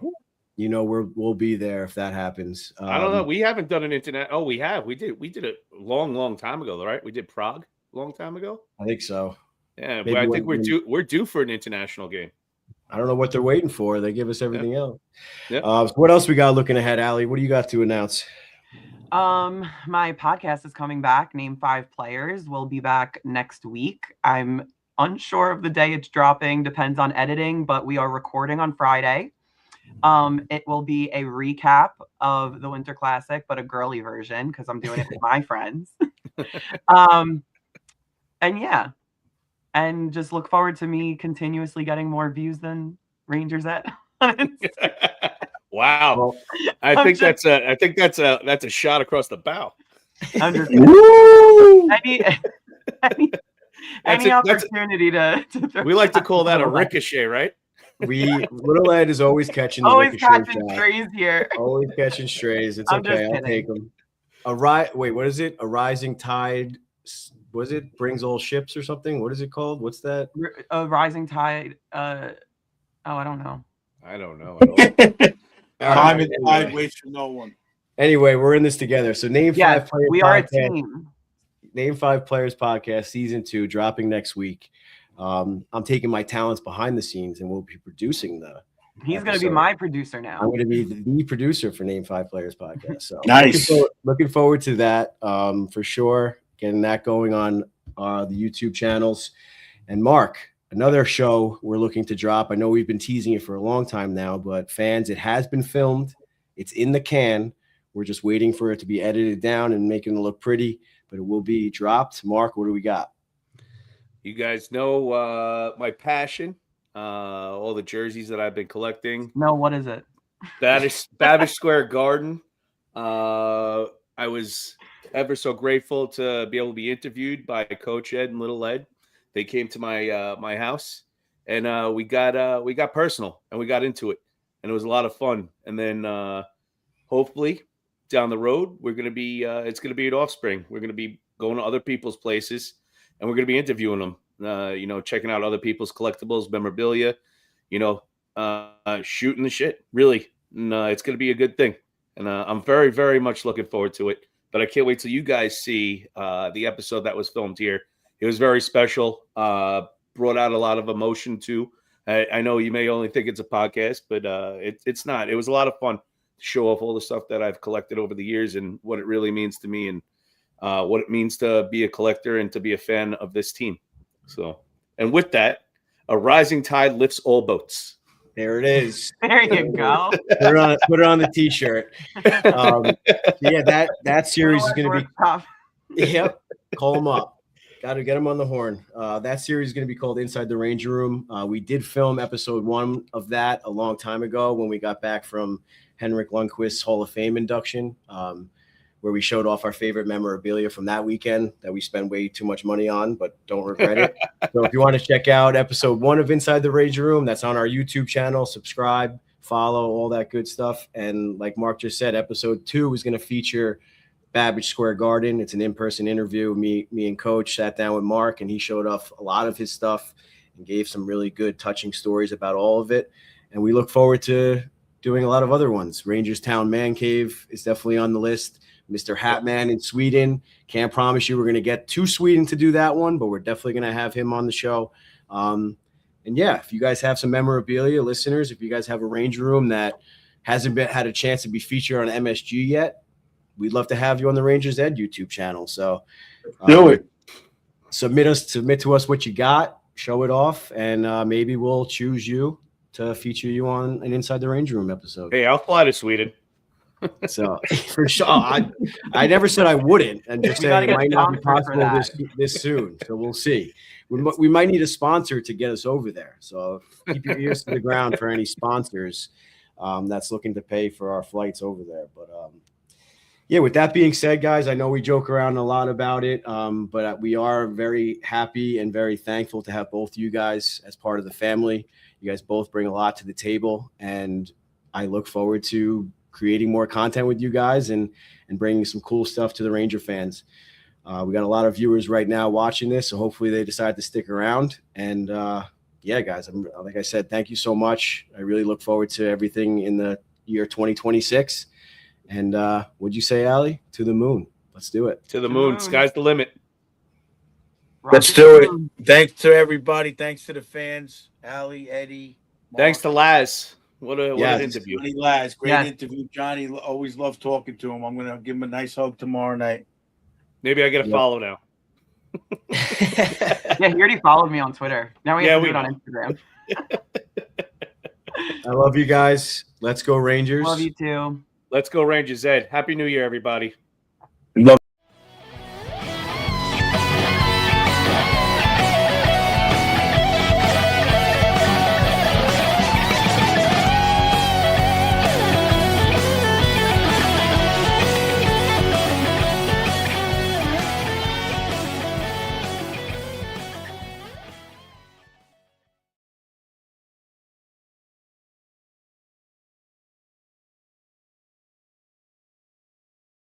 You know, we'll be there if that happens. I don't know. We haven't done an internet. Oh, we have. We did it long time ago, right? We did Prague a long time ago. I think so. Yeah, but I think we're due for an international game. I don't know what they're waiting for. They give us everything else. Yeah. So what else we got looking ahead, Allie? What do you got to announce? My podcast is coming back. Name 5 Players will be back next week. I'm unsure of the day it's dropping. Depends on editing, but we are recording on Friday. It will be a recap of the Winter Classic, but a girly version because I'm doing it with my friends. And yeah, and just look forward to me continuously getting more views than Rangers at. Wow, well, I think that's a shot across the bow. I'm just any opportunity to we like to call that a ricochet, right? Little Ed is always catching catching strays here. Always catching strays. It's okay. I'll take them. Wait, what is it? A rising tide. Was it brings all ships or something? What is it called? What's that? A rising tide. I don't know. I don't know. Time and tide waits for no one. Anyway, we're in this together. So name 5 players. We are a team. Name 5 Players podcast season 2 dropping next week. I'm taking my talents behind the scenes and we'll be producing the. He's going to be my producer now. I'm going to be the producer for Name 5 Players podcast. So nice. Looking forward to that for sure. Getting that going on the YouTube channels. And Mark, another show we're looking to drop. I know we've been teasing it for a long time now, but fans, it has been filmed. It's in the can. We're just waiting for it to be edited down and making it look pretty, but it will be dropped. Mark, what do we got? You guys know my passion, all the jerseys that I've been collecting. No, what is it? Babbage Square Garden. I was ever so grateful to be able to be interviewed by Coach Ed and Little Ed. They came to my house, and we got personal and we got into it, and it was a lot of fun. And then hopefully down the road we're gonna be it's gonna be at Offspring. We're gonna be going to other people's places, and we're gonna be interviewing them. Checking out other people's collectibles, memorabilia. Shooting the shit. Really, and it's gonna be a good thing. And I'm very, very much looking forward to it. But I can't wait till you guys see the episode that was filmed here. It was very special. Brought out a lot of emotion too. I know you may only think it's a podcast, but it's not. It was a lot of fun to show off all the stuff that I've collected over the years and what it really means to me and what it means to be a collector and to be a fan of this team. So, and with that, a rising tide lifts all boats. There it is. There you go. Put it on the t-shirt. That series is going to be tough. Yep. Call them up. Got to get them on the horn. That series is going to be called Inside the Ranger Room. We did film episode 1 of that a long time ago when we got back from Henrik Lundqvist's Hall of Fame induction, where we showed off our favorite memorabilia from that weekend that we spent way too much money on, but don't regret it. So if you want to check out episode 1 of Inside the Ranger Room, that's on our YouTube channel. Subscribe, follow, all that good stuff. And like Mark just said, episode 2 is going to feature Babbage Square Garden. It's an in-person interview. Me and Coach sat down with Mark, and he showed off a lot of his stuff and gave some really good, touching stories about all of it. And we look forward to doing a lot of other ones. Rangers Town Man Cave is definitely on the list. Mr. Hatman in Sweden. Can't promise you we're going to get to Sweden to do that one, but we're definitely going to have him on the show. And yeah, if you guys have some memorabilia, listeners, if you guys have a Ranger Room that hasn't had a chance to be featured on MSG yet, we'd love to have you on the Rangers Ed YouTube channel. So do it. Submit to us what you got, show it off, and maybe we'll choose you to feature you on an Inside the Ranger Room episode. Hey, I'll fly to Sweden. So for sure, I never said I wouldn't, and just saying it might not be possible this soon. So we'll see. We might need a sponsor to get us over there. So keep your ears to the ground for any sponsors that's looking to pay for our flights over there. But yeah, with that being said, guys, I know we joke around a lot about it, but we are very happy and very thankful to have both you guys as part of the family. You guys both bring a lot to the table, and I look forward to creating more content with you guys and bringing some cool stuff to the Ranger fans. We got a lot of viewers right now watching this, so hopefully they decide to stick around. And yeah, guys, like I said, thank you so much. I really look forward to everything in the year 2026. And what'd you say, Allie? To the moon. Let's do it. To the moon. Sky's the limit. Let's do it. Thanks to everybody. Thanks to the fans. Allie, Eddie. Mark. Thanks to Laz. What an interview. Jonny Laz. Great interview. Johnny, always love talking to him. I'm going to give him a nice hug tomorrow night. Maybe I get a follow now. Yeah, he already followed me on Twitter. Now we have to do it on Instagram. I love you guys. Let's go Rangers. Love you too. Let's go Rangers, Ed. Happy New Year, everybody. Love